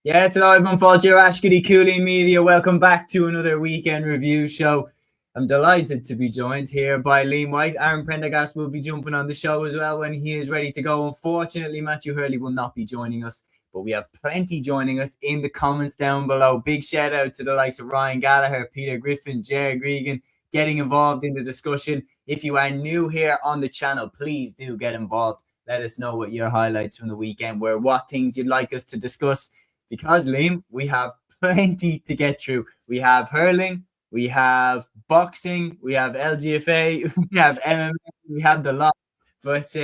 Yes, hello everyone, Fáilte Ashkity Cúilín Media. Welcome back to another weekend review show. I'm delighted to be joined here by Liam White. Aaron Prendergast will be jumping on the show as well when he is ready to go. Unfortunately, Matthew Hurley will not be joining us, but we have plenty joining us in the comments down below. Big shout out to the likes of Ryan Gallagher, Peter Griffin, Jerry Gregan, getting involved in the discussion. If you are new here on the channel, please do get involved. Let us know what your highlights from the weekend were, what things you'd like us to discuss. Because, Liam, we have plenty to get through. We have hurling, we have boxing, we have LGFA, we have MMA, we have the lot. But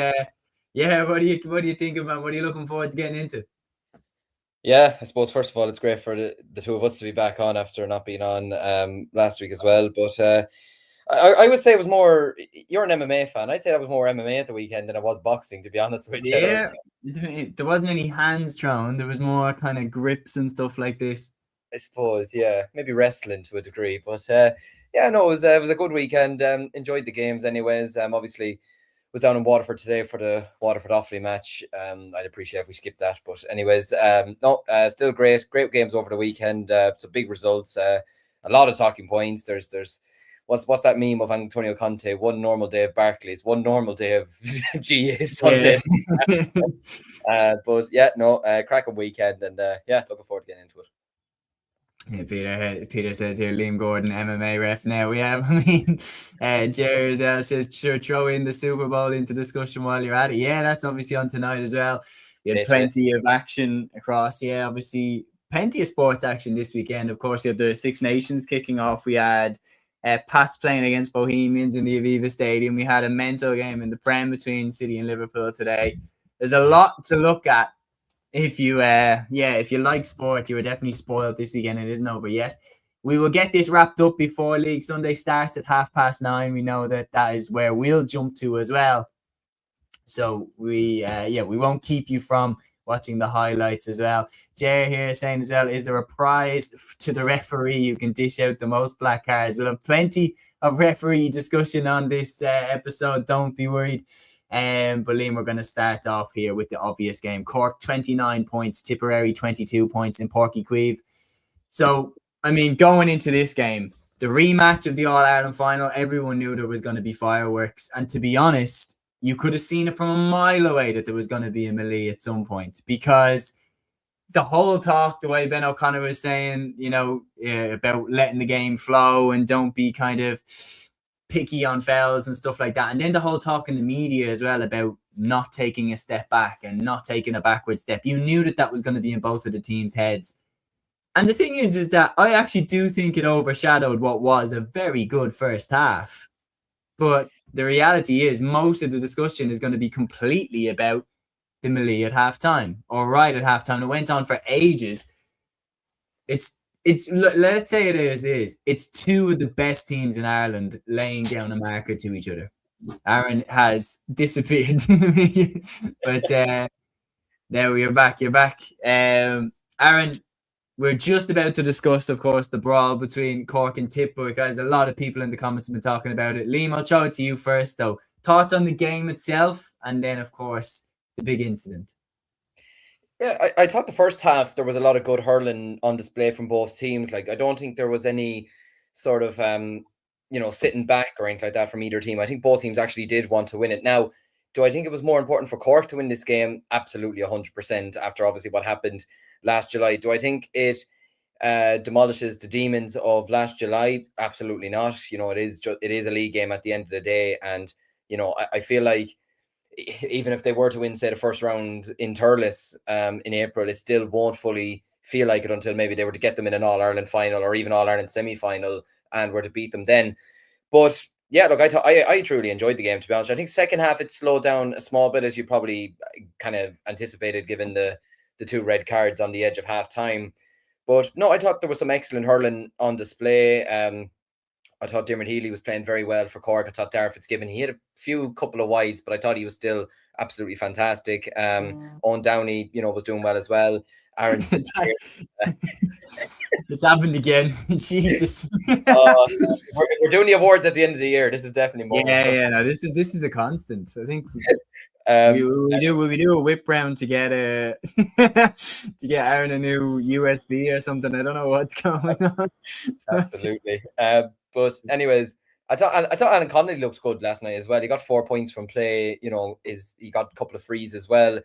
yeah, what do you think about? What are you looking forward to getting into? Yeah, I suppose first of all, it's great for the two of us to be back on after not being on last week as well. But I would say it was more. You're an MMA fan. I'd say that was more MMA at the weekend than it was boxing, to be honest with you. Yeah, there wasn't any hands thrown. There was more kind of grips and stuff like this. I suppose, yeah, maybe wrestling to a degree, but yeah, no, it was a good weekend. Enjoyed the games, anyways. Obviously, was down in Waterford today for the Waterford Offaly match. I'd appreciate if we skipped that, but anyways, no, still great games over the weekend. Some big results, a lot of talking points. There's what's that meme of Antonio Conte? One normal day of Barclays, one normal day of GA Sunday. Yeah. But yeah, no, cracking weekend, and yeah, looking forward to getting into it. Yeah, Peter says here, Liam Gordon, MMA ref. Now we have, Jerry says, sure, throw in the Super Bowl into discussion while you're at it. Yeah, that's obviously on tonight as well. We had plenty of action across. Yeah, obviously, plenty of sports action this weekend. Of course, you had the Six Nations kicking off. We had Pats playing against Bohemians in the Aviva Stadium. We had a mental game in the Prem between City and Liverpool today. There's a lot to look at. If you like sport, you were definitely spoiled this weekend. It isn't over yet. We will get this wrapped up before League Sunday starts at 9:30. We know that is where we'll jump to as well. So we won't keep you from watching the highlights as well. Jerry here saying as well, is there a prize to the referee who can dish out the most black cards? We'll have plenty of referee discussion on this episode. Don't be worried. But Liam, we're going to start off here with the obvious game. Cork 29 points, Tipperary 22 points in Páirc Uí Chaoimh. So, I mean, going into this game, the rematch of the All-Ireland final, everyone knew there was going to be fireworks. And to be honest, you could have seen it from a mile away that there was going to be a melee at some point, because the whole talk, the way Ben O'Connor was saying, about letting the game flow and don't be kind of picky on fouls and stuff like that. And then the whole talk in the media as well about not taking a step back and not taking a backward step. You knew that was going to be in both of the teams' heads. And the thing is that I actually do think it overshadowed what was a very good first half. But the reality is most of the discussion is going to be completely about the melee at halftime, or right at halftime. It went on for ages. Let's say it is. It's two of the best teams in Ireland laying down a marker to each other. Aaron has disappeared, but now you're back. You're back. Aaron, we're just about to discuss, of course, the brawl between Cork and Tipperary, guys. A lot of people in the comments have been talking about it. Liam, I'll throw it to you first, though. Thoughts on the game itself, and then, of course, the big incident. Yeah, I thought the first half there was a lot of good hurling on display from both teams. Like, I don't think there was any sort of sitting back or anything like that from either team. I think both teams actually did want to win it. Now, do I think it was more important for Cork to win this game? Absolutely, 100%. After obviously what happened last July, do I think it demolishes the demons of last July? Absolutely not. It is a league game at the end of the day, and I feel like, even if they were to win, say, the first round in Thurles in April, it still won't fully feel like it until maybe they were to get them in an All-Ireland final or even All-Ireland semi-final and were to beat them then. But yeah, look, I truly enjoyed the game, to be honest. I think second half it slowed down a small bit, as you probably kind of anticipated, given the two red cards on the edge of half-time. But no, I thought there was some excellent hurling on display. I thought Dermot Healy was playing very well for Cork. I thought Darragh Fitzgibbon, he had a couple of wides, but I thought he was still absolutely fantastic. Owen Downey, was doing well as well. Aaron, it's happened again. Jesus. We're doing the awards at the end of the year. This is definitely more. Yeah. No, this is a constant. I think. We do a whip round to get to get Aaron a new USB or something. I don't know what's going on. Absolutely. But anyways, I thought Alan Connolly looked good last night as well. He got 4 points from play. He got a couple of frees as well.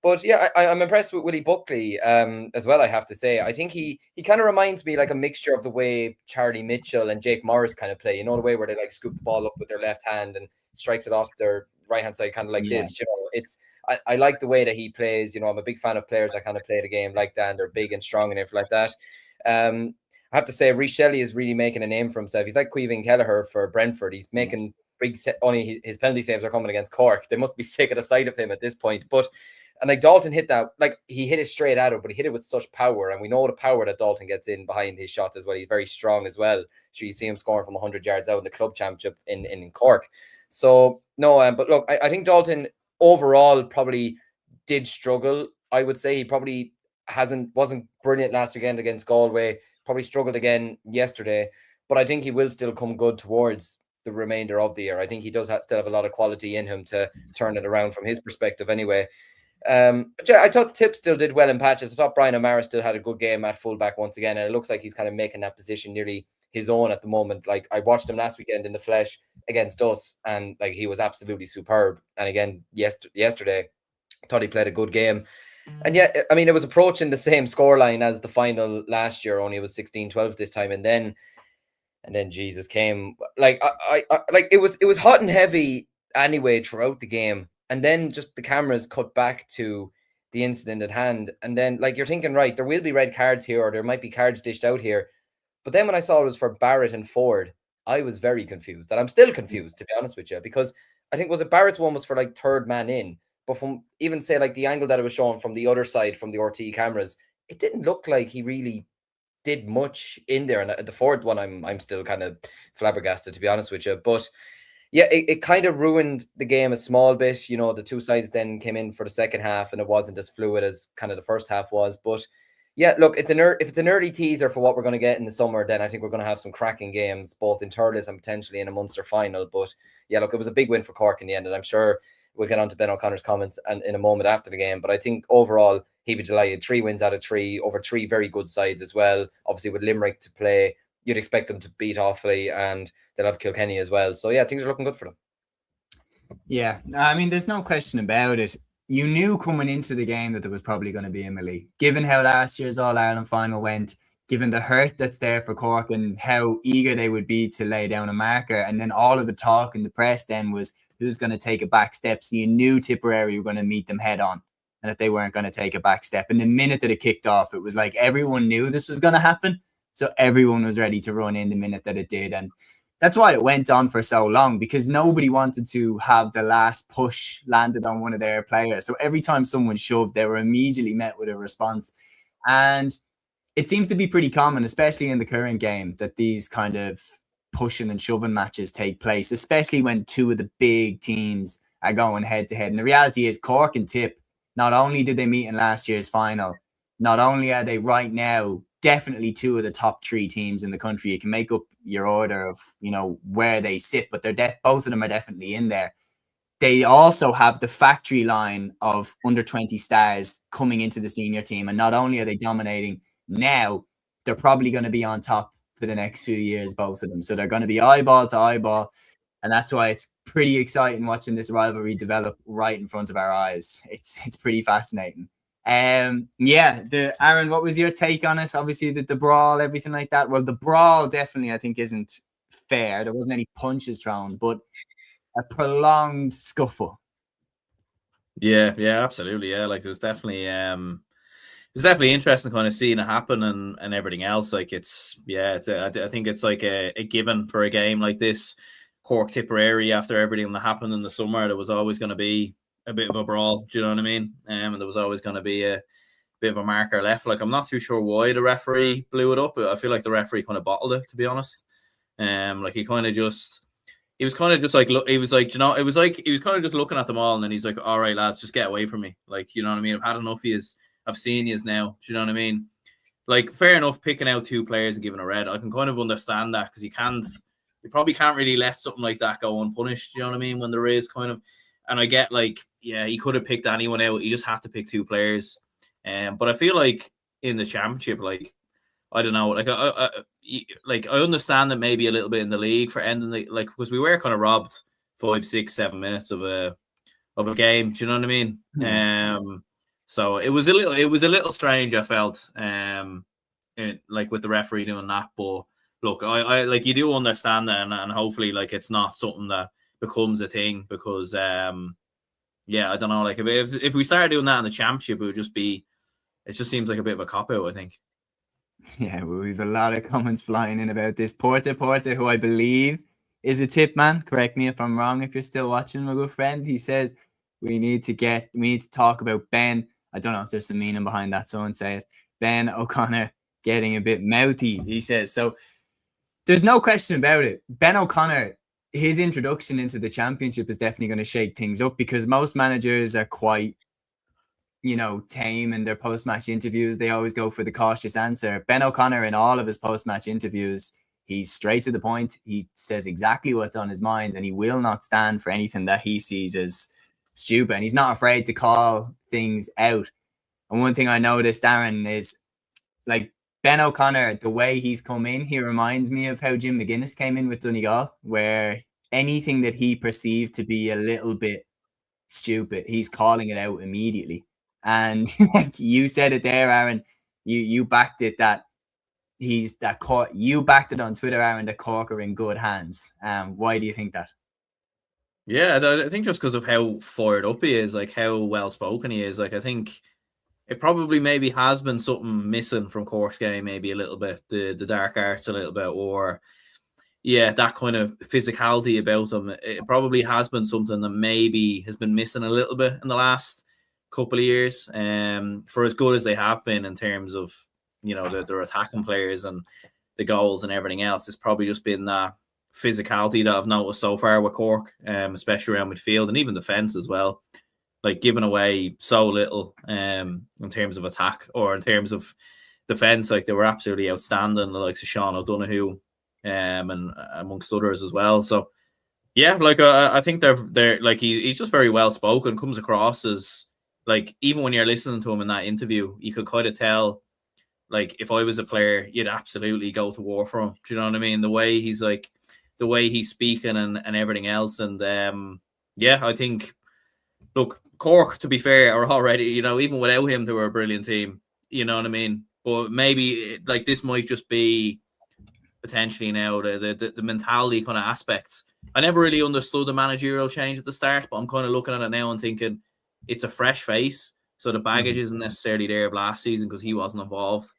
But yeah, I'm impressed with Willie Buckley as well, I have to say. I think he kind of reminds me like a mixture of the way Charlie Mitchell and Jake Morris kind of play. The way where they like scoop the ball up with their left hand and strikes it off their right hand side, kind of like this. I like the way that he plays. I'm a big fan of players that kind of play the game like that, and they're big and strong and everything like that. I have to say, Rhys Shelley is really making a name for himself. He's like Caoimhín Kelleher for Brentford. He's making only his penalty saves are coming against Cork. They must be sick of the sight of him at this point. And like Dalton hit that, like he hit it straight at him, but he hit it with such power. And we know the power that Dalton gets in behind his shots as well. He's very strong as well. So you see him scoring from 100 yards out in the club championship in Cork. So no, but look, I think Dalton overall probably did struggle. I would say he probably wasn't brilliant last weekend against Galway. Probably struggled again yesterday, but I think he will still come good towards the remainder of the year. I think he does still have a lot of quality in him to turn it around from his perspective anyway. But yeah, I thought Tip still did well in patches. I thought Brian O'Mara still had a good game at fullback once again, and it looks like he's kind of making that position nearly his own at the moment. Like I watched him last weekend in the flesh against us, and like he was absolutely superb. And again, yesterday, I thought he played a good game. And yeah, I mean, it was approaching the same scoreline as the final last year, only it was 16-12 this time. And then Jesus came. Like I like it was hot and heavy anyway throughout the game. And then just the cameras cut back to the incident at hand. And then like you're thinking, right, there will be red cards here, or there might be cards dished out here. But then when I saw it was for Barrett and Ford, I was very confused. And I'm still confused, to be honest with you, because I think Barrett's one was for like third man in. But from even say like the angle that it was shown from the other side from the RT cameras, it didn't look like he really did much in there. And the Ford one, I'm still kind of flabbergasted, to be honest with you. But yeah, it kind of ruined the game a small bit. The two sides then came in for the second half, and it wasn't as fluid as kind of the first half was. But yeah, look, if it's an early teaser for what we're going to get in the summer, then I think we're going to have some cracking games, both in Thurles and potentially in a Munster final. But yeah, look, it was a big win for Cork in the end, and I'm sure we'll get on to Ben O'Connor's comments and in a moment after the game. But I think overall, he'd be delighted. 3 wins out of 3 over 3 very good sides as well. Obviously, with Limerick to play, you'd expect them to beat Offaly, and they'll have Kilkenny as well. So yeah, things are looking good for them. Yeah, I mean, there's no question about it. You knew coming into the game that there was probably going to be a melee. Given how last year's All-Ireland final went, given the hurt that's there for Cork and how eager they would be to lay down a marker, and then all of the talk in the press then was who's going to take a back step. So you knew Tipperary were going to meet them head on and that they weren't going to take a back step. And the minute that it kicked off, it was like everyone knew this was going to happen. So everyone was ready to run in the minute that it did. And that's why it went on for so long, because nobody wanted to have the last push landed on one of their players. So every time someone shoved, they were immediately met with a response. And it seems to be pretty common, especially in the current game, that these kind of pushing and shoving matches take place, especially when two of the big teams are going head to head. And the reality is Cork and Tip, not only did they meet in last year's final, not only are they right now definitely 2 of the top 3 teams in the country. You can make up your order of, where they sit, but both of them are definitely in there. They also have the factory line of under 20 stars coming into the senior team. And not only are they dominating now, they're probably going to be on top for the next few years, both of them. So they're going to be eyeball to eyeball. And that's why it's pretty exciting watching this rivalry develop right in front of our eyes. It's pretty fascinating. Aaron, what was your take on it? Obviously the brawl, everything like that. Well, the brawl definitely I think isn't fair. There wasn't any punches thrown, but a prolonged scuffle. Yeah, absolutely. Yeah, like there was definitely interesting kind of seeing it happen and everything else. Like I think it's like a given for a game like this. Cork Tipperary, after everything that happened in the summer, there was always going to be a bit of a brawl. Do you know what I mean? And there was always going to be a bit of a marker left. Like I'm not too sure why the referee blew it up. I feel like the referee kind of bottled it, to be honest. Like he was kind of just like, look, he was like, it was like he was kind of just looking at them all, and then he's like, all right, lads, just get away from me. Like, you know what I mean? I've had enough of yous. I've seen yous now. Do you know what I mean? Like, fair enough, picking out 2 players and giving a red. I can kind of understand that, because you probably can't really let something like that go unpunished. Do you know what I mean? When there is kind of, I get like, yeah, he could have picked anyone out. He just had to pick 2 players. But I feel like in the championship, like, I don't know, like I understand that maybe a little bit in the league for ending like, because we were kind of robbed 5, 6, 7 minutes of a game. Do you know what I mean? Yeah. So it was a little strange, I felt, like with the referee doing that. But look, I like, you do understand that, and hopefully like it's not something that becomes a thing, because yeah, I don't know, like if we started doing that in the championship, it just seems like a bit of a cop out, I think. Yeah, we've a lot of comments flying in about this. Porter, who I believe is a tip man. Correct me if I'm wrong if you're still watching, my good friend. He says we need to talk about Ben. I don't know if there's some meaning behind that. Someone say it. Ben O'Connor getting a bit mouthy, he says. So there's no question about it. Ben O'Connor, his introduction into the championship is definitely going to shake things up, because most managers are quite, tame in their post-match interviews. They always go for the cautious answer. Ben O'Connor, in all of his post-match interviews, he's straight to the point. He says exactly what's on his mind, and he will not stand for anything that he sees as stupid. And he's not afraid to call things out. And one thing I noticed, Aaron, is like Ben O'Connor, the way he's come in, he reminds me of how Jim McGuinness came in with Donegal, where anything that he perceived to be a little bit stupid, he's calling it out immediately. And like you said it there, Aaron, you backed it that you backed it on Twitter, Aaron, that Cork are in good hands. Why do you think that? Yeah, I think just because of how fired up he is, like how well spoken he is. Like, I think it probably maybe has been something missing from Cork's game, maybe a little bit, the dark arts a little bit, or yeah, that kind of physicality about them. It probably has been something that maybe has been missing a little bit in the last couple of years. For as good as they have been in terms of, their attacking players and the goals and everything else, it's probably just been that physicality that I've noticed so far with Cork, especially around midfield and even defence as well. Like, giving away so little in terms of attack or in terms of defence. Like, they were absolutely outstanding, the likes of Sean O'Donoghue and amongst others as well. So yeah, like I think they're like, he's just very well spoken, comes across as, like, even when you're listening to him in that interview, you could kind of tell, like, if I was a player, you'd absolutely go to war for him. Do you know what I mean? The way he's speaking and everything else. And yeah, I think, look, Cork, to be fair, are already, even without him, they were a brilliant team. You know what I mean? But maybe like this might just be potentially now the mentality kind of aspect. I never really understood the managerial change at the start, but I'm kind of looking at it now and thinking it's a fresh face. So the baggage isn't necessarily there of last season because he wasn't involved.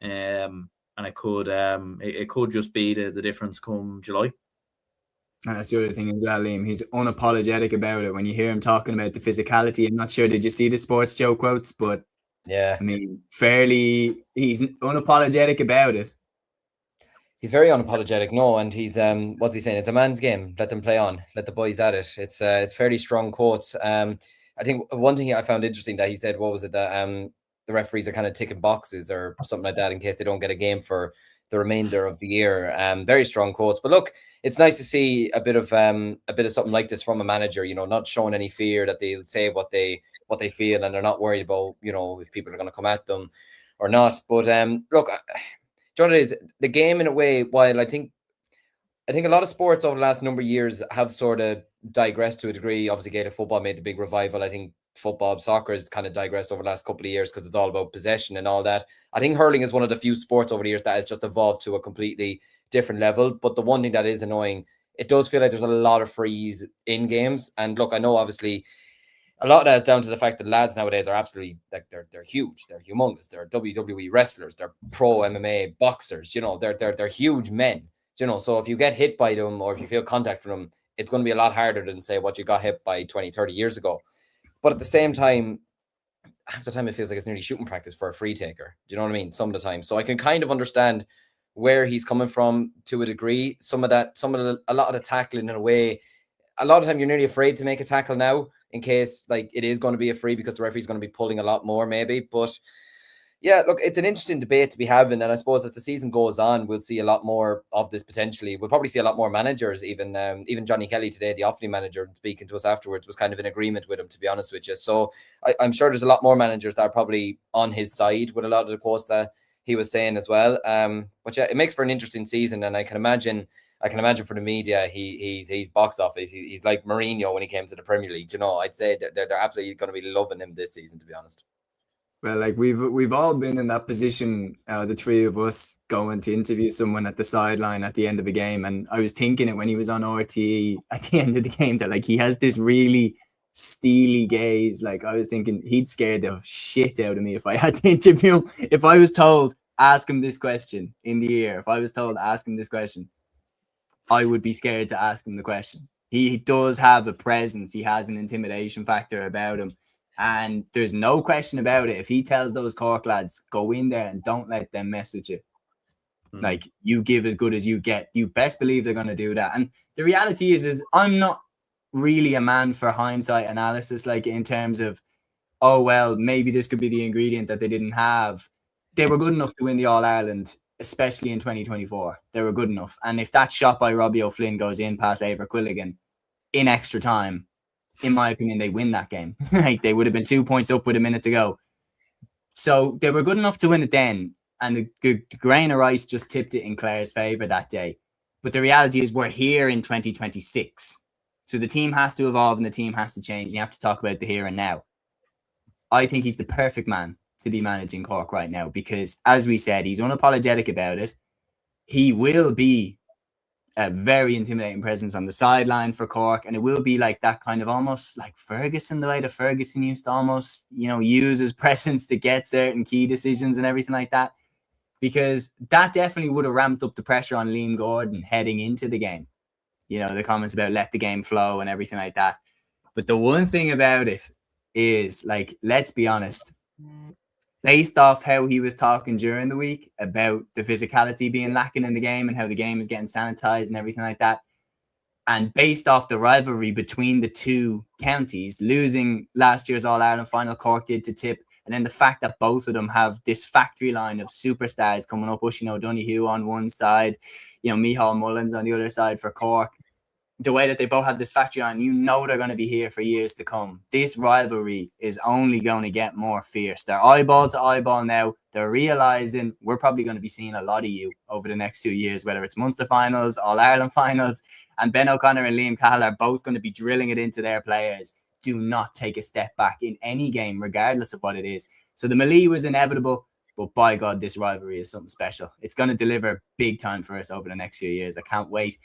And it could just be the difference come July. And that's the other thing as well, Liam. He's unapologetic about it. When you hear him talking about the physicality, I'm not sure, did you see the Sports Joe quotes? But yeah, I mean, he's unapologetic about it. He's very unapologetic, no, and he's what's he saying? It's a man's game. Let them play on. Let the boys at it. It's fairly strong quotes. I think one thing I found interesting that he said, what was it, that the referees are kind of ticking boxes or something like that in case they don't get a game for the remainder of the year. Very strong quotes. But look, it's nice to see a bit of something like this from a manager, not showing any fear, that they'll say what they feel and they're not worried about, if people are going to come at them or not. But look, do you know what it is? The game, in a way, while I think a lot of sports over the last number of years have sort of digressed to a degree. Obviously, Gaelic football made the big revival. I think soccer has kind of digressed over the last couple of years because it's all about possession and all that. I think hurling is one of the few sports over the years that has just evolved to a completely different level. But the one thing that is annoying, it does feel like there's a lot of frees in games. And look, I know obviously a lot of that is down to the fact that lads nowadays are absolutely, like, they're huge, they're humongous, they're WWE wrestlers, they're pro MMA boxers, they're huge men. So if you get hit by them or if you feel contact from them, it's going to be a lot harder than, say, what you got hit by 20, 30 years ago. But at the same time, half the time it feels like it's nearly shooting practice for a free taker. Do you know what I mean? Some of the time. So I can kind of understand where he's coming from to a degree. A lot of the tackling, in a way, a lot of the time you're nearly afraid to make a tackle now in case, like, it is going to be a free because the referee's going to be pulling a lot more maybe. But Yeah, look, it's an interesting debate to be having, and I suppose as the season goes on, we'll see a lot more of this potentially. We'll probably see a lot more managers, even Johnny Kelly today, the Offaly manager, speaking to us afterwards, was kind of in agreement with him, to be honest with you. So I'm sure there's a lot more managers that are probably on his side with a lot of the quotes that he was saying as well. But yeah, it makes for an interesting season, and I can imagine for the media, he's box office. He's like Mourinho when he came to the Premier League. You know, I'd say that they're absolutely going to be loving him this season, to be honest. Well, like we've all been in that position, the three of us going to interview someone at the sideline at the end of a game, and I was thinking it when he was on RTE at the end of the game that like he has this really steely gaze. Like I was thinking he'd scare the shit out of me if I had to interview him. If I was told ask him this question in the ear, if I was told ask him this question, I would be scared to ask him the question. He does have a presence. He has an intimidation factor about him. And there's no question about it. If he tells those Cork lads, go in there and don't let them mess with you. Like, you give as good as you get. You best believe they're going to do that. And the reality is I'm not really a man for hindsight analysis, like in terms of, oh, well, maybe this could be the ingredient that they didn't have. They were good enough to win the All-Ireland, especially in 2024. They were good enough. And if that shot by Robbie O'Flynn goes in past Eibhear Quilligan in extra time, in my opinion, they win that game. Like they would have been 2 points up with a minute to go. So they were good enough to win it then. And the grain of rice just tipped it in Clare's favour that day. But the reality is we're here in 2026. So the team has to evolve and the team has to change. You have to talk about the here and now. I think he's the perfect man to be managing Cork right now because, as we said, he's unapologetic about it. He will be a very intimidating presence on the sideline for Cork, and it will be like that kind of almost like Ferguson, the way that Ferguson used to almost, use his presence to get certain key decisions and everything like that, because that definitely would have ramped up the pressure on Liam Gordon heading into the game. The comments about let the game flow and everything like that. But the one thing about it is, like, let's be honest, based off how he was talking during the week about the physicality being lacking in the game and how the game is getting sanitized and everything like that, and based off the rivalry between the two counties, losing last year's All-Ireland final, Cork did to Tip, and then the fact that both of them have this factory line of superstars coming up, Oisin O'Donoghue on one side, Micheál Mullins on the other side for Cork, the way that they both have this factory on, they're going to be here for years to come. This rivalry is only going to get more fierce. They're eyeball to eyeball now. They're realizing we're probably going to be seeing a lot of you over the next 2 years, whether it's Munster finals, All-Ireland finals, and Ben O'Connor and Liam Cahill are both going to be drilling it into their players. Do not take a step back in any game, regardless of what it is. So the melee was inevitable, but by God, this rivalry is something special. It's going to deliver big time for us over the next few years. I can't wait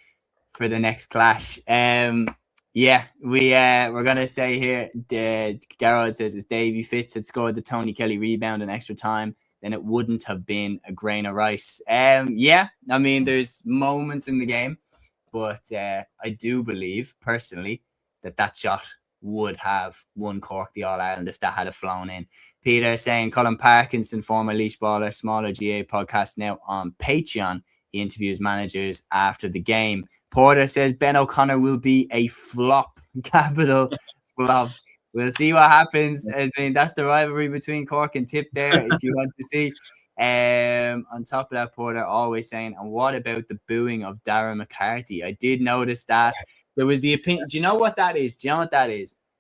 for the next clash. We're gonna say here, Garrod says if Davy Fitz had scored the Tony Kelly rebound in extra time, then it wouldn't have been a grain of rice. There's moments in the game, but I do believe personally that shot would have won Cork the All-Ireland if that had flown in. Peter saying Colin Parkinson, former Leash Baller, Smaller GA podcast now on Patreon. He interviews managers after the game. Porter says Ben O'Connor will be a flop, capital flop. We'll see what happens. That's the rivalry between Cork and Tip there, if you want to see. On top of that, Porter always saying, and what about the booing of Darren McCarthy? I did notice that. There was the opinion. Do you know what that is?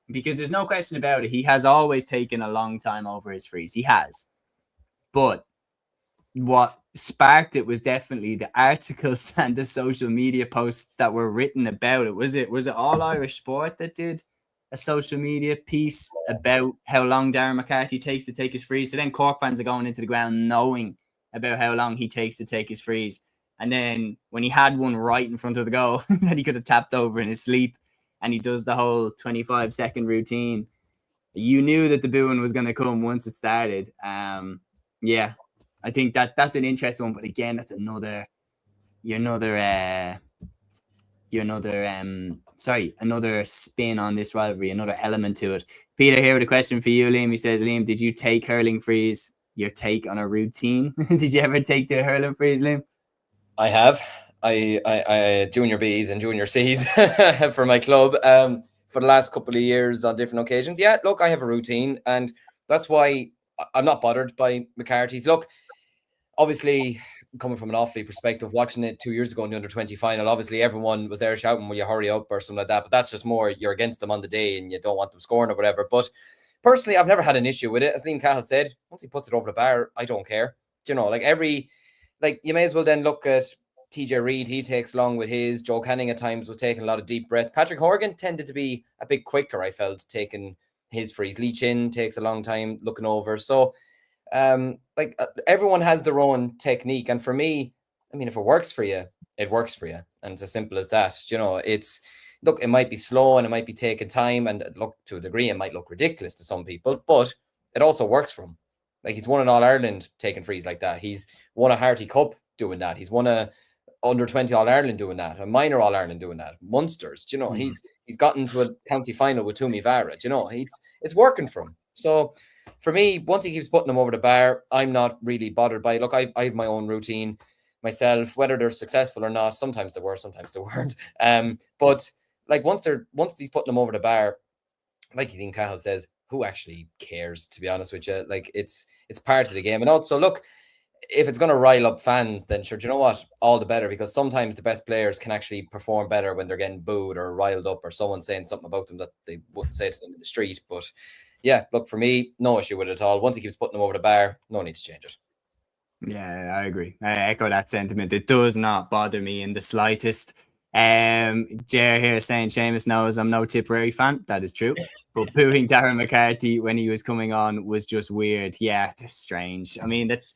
Because there's no question about it. He has always taken a long time over his frees. He has. But what sparked it was definitely the articles and the social media posts that were written about it. Was it All Irish Sport that did a social media piece about how long Darren McCarthy takes to take his frees? So then Cork fans are going into the ground knowing about how long he takes to take his frees. And then when he had one right in front of the goal that he could have tapped over in his sleep, and he does the whole 25-second routine, you knew that the booing was going to come once it started. I think that's an interesting one, but again, that's another spin on this rivalry, another element to it. Peter here with a question for you, Liam. He says, Liam, did you take hurling frees? Your take on a routine? Did you ever take the hurling frees, Liam? I have. I junior Bs and junior Cs for my club for the last couple of years on different occasions. Yeah, look, I have a routine, and that's why I'm not bothered by McCarthy's. Look, obviously, coming from an Offaly perspective, watching it 2 years ago in the under-20 final, obviously everyone was there shouting, will you hurry up or something like that, but that's just more you're against them on the day and you don't want them scoring or whatever. But personally, I've never had an issue with it. As Liam Cahill said, once he puts it over the bar, I don't care. You know, like you may as well then look at TJ Reid. He takes long with his. Joe Canning at times was taking a lot of deep breath. Patrick Horgan tended to be a bit quicker, I felt, taking his freeze. Lee Chin takes a long time looking over. So everyone has their own technique, and for me, I mean, if it works for you, it works for you, and it's as simple as that. You know, it might be slow and it might be taking time, and look, to a degree, it might look ridiculous to some people, but it also works for him. Like, he's won an All-Ireland taking frees like that. He's won a Harty Cup doing that. He's won a under-20 All-Ireland doing that, a minor All-Ireland doing that, Munsters. You know, he's gotten to a county final with Toomey Vara. You know, it's working for him. So for me, once he keeps putting them over the bar, I'm not really bothered by it. Look, I have my own routine myself, whether they're successful or not. Sometimes they were, sometimes they weren't. But like once he's putting them over the bar, like Liam Cahill says, who actually cares, to be honest with you? Like, it's part of the game. And also, look, if it's going to rile up fans, then sure, do you know what? All the better, because sometimes the best players can actually perform better when they're getting booed or riled up or someone saying something about them that they wouldn't say to them in the street. But yeah, look, for me, no issue with it at all. Once he keeps putting them over the bar, no need to change it. Yeah, I agree. I echo that sentiment. It does not bother me in the slightest. Jer here saying Séamus knows I'm no Tipperary fan. That is true. But booing Darren McCarthy when he was coming on was just weird. Yeah, that's strange. I mean, that's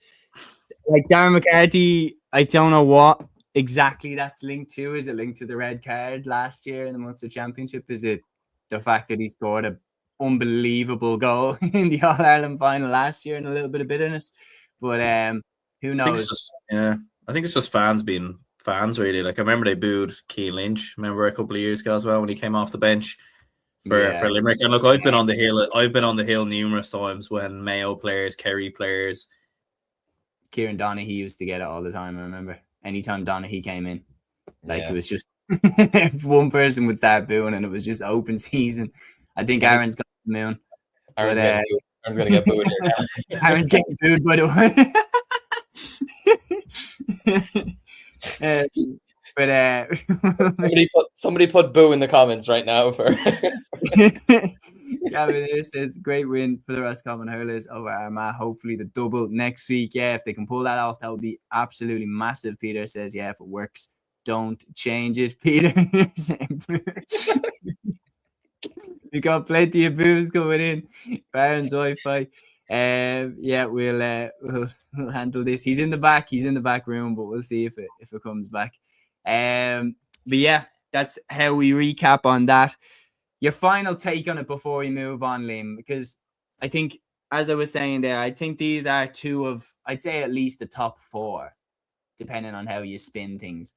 like Darren McCarthy. I don't know what exactly that's linked to. Is it linked to the red card last year in the Munster Championship? Is it the fact that he scored an unbelievable goal in the All-Ireland final last year and a little bit of bitterness? But who knows? I think it's just fans being fans, really. Like, I remember they booed Cian Lynch, remember, a couple of years ago as well, when he came off the bench for Limerick. And look, I've been on the hill numerous times when Mayo players, Kerry players. Kieran Donaghy used to get it all the time, I remember. Anytime Donaghy came in. It was just one person would start booing and it was just open season. I think Aaron's got the moon. Aaron's going to get booed here now. Aaron's getting booed, by the way. Somebody put boo in the comments right now for Gavin here says great win for the Roscommon Hurlers over Armagh. Hopefully the double next week. Yeah, if they can pull that off, that would be absolutely massive. Peter says, yeah, if it works, don't change it. Peter, we got plenty of boos coming in. Baron's Wi-Fi. We'll handle this. He's in the back room, but we'll see if it comes back. But yeah, that's how we recap on that. Your final take on it before we move on, Liam, because I think, as I was saying there, I think these are two of, I'd say, at least the top four, depending on how you spin things.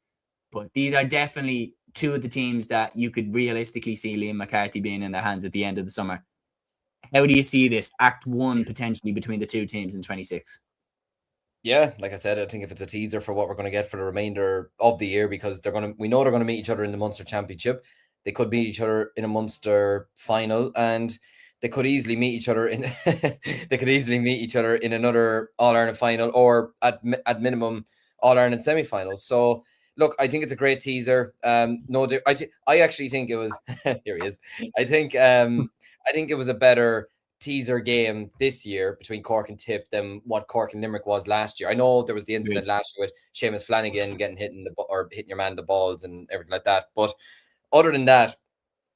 But these are definitely two of the teams that you could realistically see Liam McCarthy being in their hands at the end of the summer. How do you see this Act 1 potentially between the two teams in 26? Yeah, like I said, I think if it's a teaser for what we're going to get for the remainder of the year, because we know they're going to meet each other in the Munster Championship. They could meet each other in a Munster final, and they could easily meet each other in another All-Ireland final, or at minimum All-Ireland semi-final. So look, I think it's a great teaser. I actually think it was here he is. I think it was a better teaser game this year between Cork and Tip than what Cork and Limerick was last year. I know there was the incident last year with Séamus Flanagan getting hitting your man the balls and everything like that. But other than that,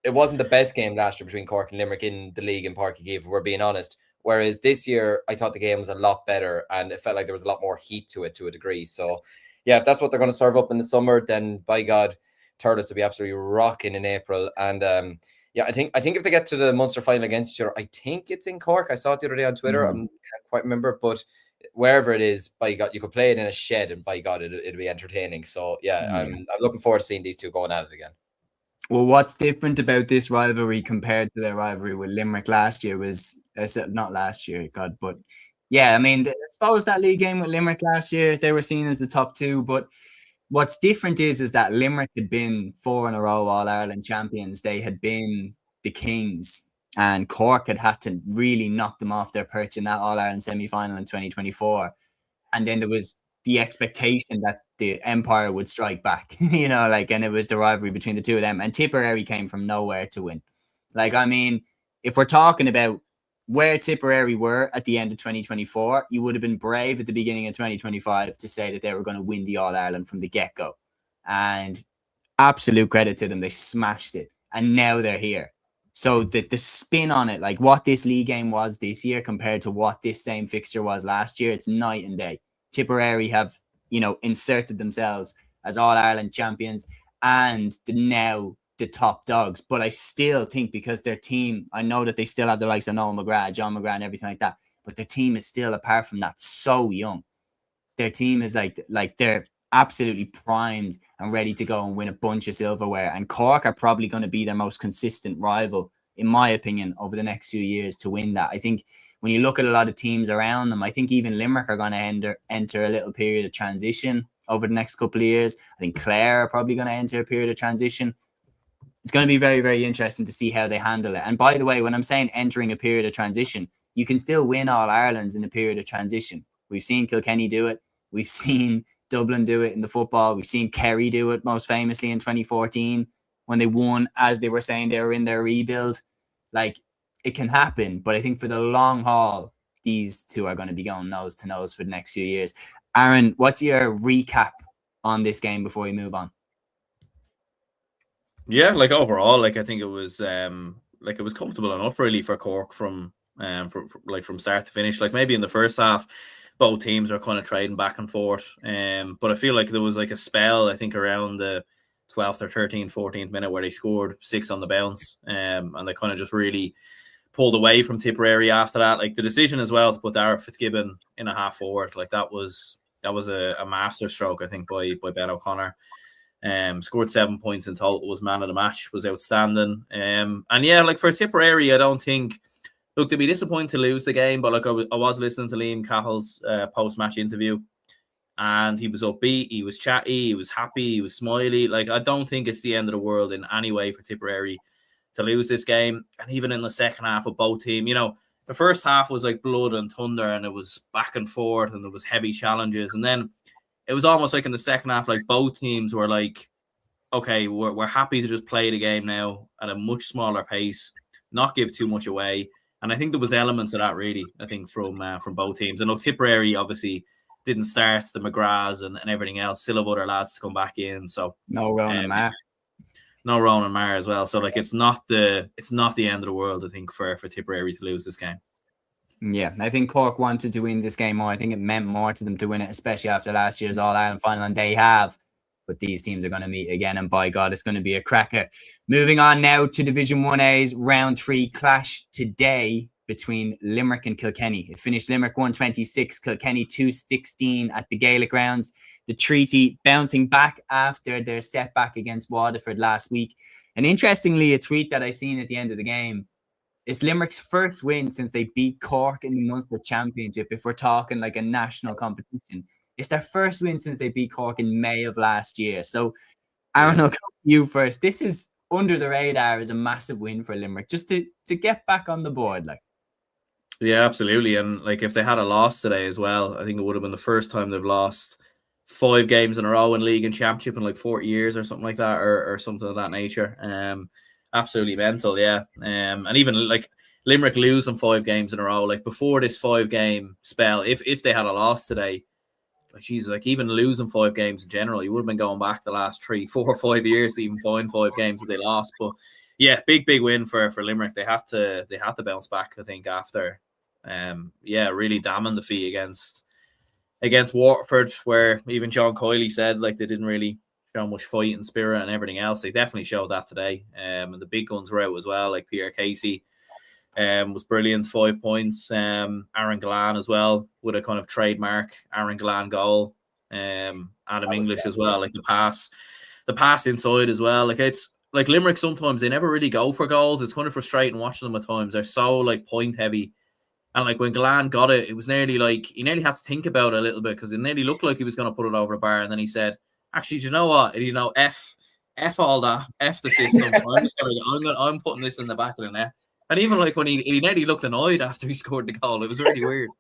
it wasn't the best game last year between Cork and Limerick in the league in Páirc Uí Chaoimh, if we're being honest. Whereas this year, I thought the game was a lot better and it felt like there was a lot more heat to it to a degree. So yeah, if that's what they're going to serve up in the summer, then by God, Turles will be absolutely rocking in April. And I think if they get to the Munster final against each other, I think it's in Cork. I saw it the other day on Twitter. I can't quite remember, but wherever it is, by God, you could play it in a shed, and by God, it'll be entertaining. So yeah, I'm looking forward to seeing these two going at it again. Well, what's different about this rivalry compared to their rivalry with Limerick last year was, not last year, God, but yeah, I mean, I suppose that league game with Limerick last year, they were seen as the top two, but what's different is that Limerick had been 4 in a row All-Ireland champions. They had been the kings and Cork had to really knock them off their perch in that All-Ireland semi-final in 2024. And then there was the expectation that the Empire would strike back, and it was the rivalry between the two of them. And Tipperary came from nowhere to win. If we're talking about where Tipperary were at the end of 2024, you would have been brave at the beginning of 2025 to say that they were going to win the All-Ireland from the get-go. And absolute credit to them. They smashed it. And now they're here. So the spin on it, like what this league game was this year compared to what this same fixture was last year, it's night and day. Tipperary have, inserted themselves as All-Ireland champions and now the top dogs. But I still think because their team, I know that they still have the likes of Noel McGrath, John McGrath and everything like that, but their team is still, apart from that, so young. Their team is like they're absolutely primed and ready to go and win a bunch of silverware. And Cork are probably going to be their most consistent rival, in my opinion, over the next few years to win that. I think when you look at a lot of teams around them, I think even Limerick are going to enter a little period of transition over the next couple of years. I think Clare are probably going to enter a period of transition. It's going to be very, very interesting to see how they handle it. And by the way, when I'm saying entering a period of transition, you can still win All-Irelands in a period of transition. We've seen Kilkenny do it. We've seen Dublin do it in the football. We've seen Kerry do it most famously in 2014 when they won, as they were saying they were in their rebuild. It can happen, but I think for the long haul, these two are going to be going nose to nose for the next few years. Aaron, what's your recap on this game before we move on? Yeah, overall, I think it was it was comfortable enough really for Cork from start to finish. Maybe in the first half, both teams are kind of trading back and forth. But I feel like there was a spell, I think, around the 12th or 13th, 14th minute where they scored 6 on the bounce. And they kind of just really pulled away from Tipperary after that. The decision as well to put Dara Fitzgibbon in a half forward, that was a master stroke, I think, by Ben O'Connor. Scored 7 points in total, was man of the match, was outstanding. And yeah, for Tipperary, I don't think, look, they'd be disappointed to lose the game, but I was listening to Liam Cahill's post-match interview, and he was upbeat, he was chatty, he was happy, he was smiley. I don't think it's the end of the world in any way for Tipperary to lose this game. And even in the second half of both teams, the first half was blood and thunder, and it was back and forth, and there was heavy challenges. And then it was almost in the second half, both teams were okay, we're happy to just play the game now at a much smaller pace, not give too much away. And I think there was elements of that really, I think, from both teams. And look, Tipperary obviously didn't start, the McGraths and everything else, still have other lads to come back in. So no Ronan Marr. No Ronan Marr as well. So it's not the end of the world, I think, for Tipperary to lose this game. Yeah, I think Cork wanted to win this game more. I think it meant more to them to win it, especially after last year's All-Ireland final, and they have. But these teams are going to meet again, and by God, it's going to be a cracker. Moving on now to Division 1A's Round 3 clash today between Limerick and Kilkenny. It finished Limerick 126, Kilkenny 216 at the Gaelic grounds. The Treaty bouncing back after their setback against Waterford last week. And interestingly, a tweet that I seen at the end of the game, it's Limerick's first win since they beat Cork in the Munster Championship, if we're talking a national competition. It's their first win since they beat Cork in May of last year. So, Aaron, I'll come to you first. This is under the radar as a massive win for Limerick, just to get back on the board. Yeah, absolutely. And if they had a loss today as well, I think it would have been the first time they've lost 5 games in a row in league and championship in 40 years or something like that, or something of that nature. Absolutely mental, yeah. And even Limerick losing 5 games in a row, before this 5-game spell, if they had a loss today, even losing 5 games in general, you would have been going back the last 3, 4, or 5 years to even find 5 games that they lost. But yeah, big win for Limerick. They had to bounce back, I think, after really damning defeat against Waterford, where even John Cúilín said they didn't really show much fight and spirit and everything else. They definitely showed that today. And the big guns were out as well, Pierre Casey was brilliant, 5 points. Aaron Gillan as well, with a kind of trademark Aaron Gillan goal. Adam English as well, the pass inside as well. It's Limerick, sometimes they never really go for goals. It's kind of frustrating watching them at times. They're so point heavy. And when Gillan got it, it was nearly he nearly had to think about it a little bit, because it nearly looked like he was going to put it over the bar. And then he said, actually, do you know what? F all that, F the system. I'm putting this in the back of the net. And even like when he nearly looked annoyed after he scored the goal, it was really weird.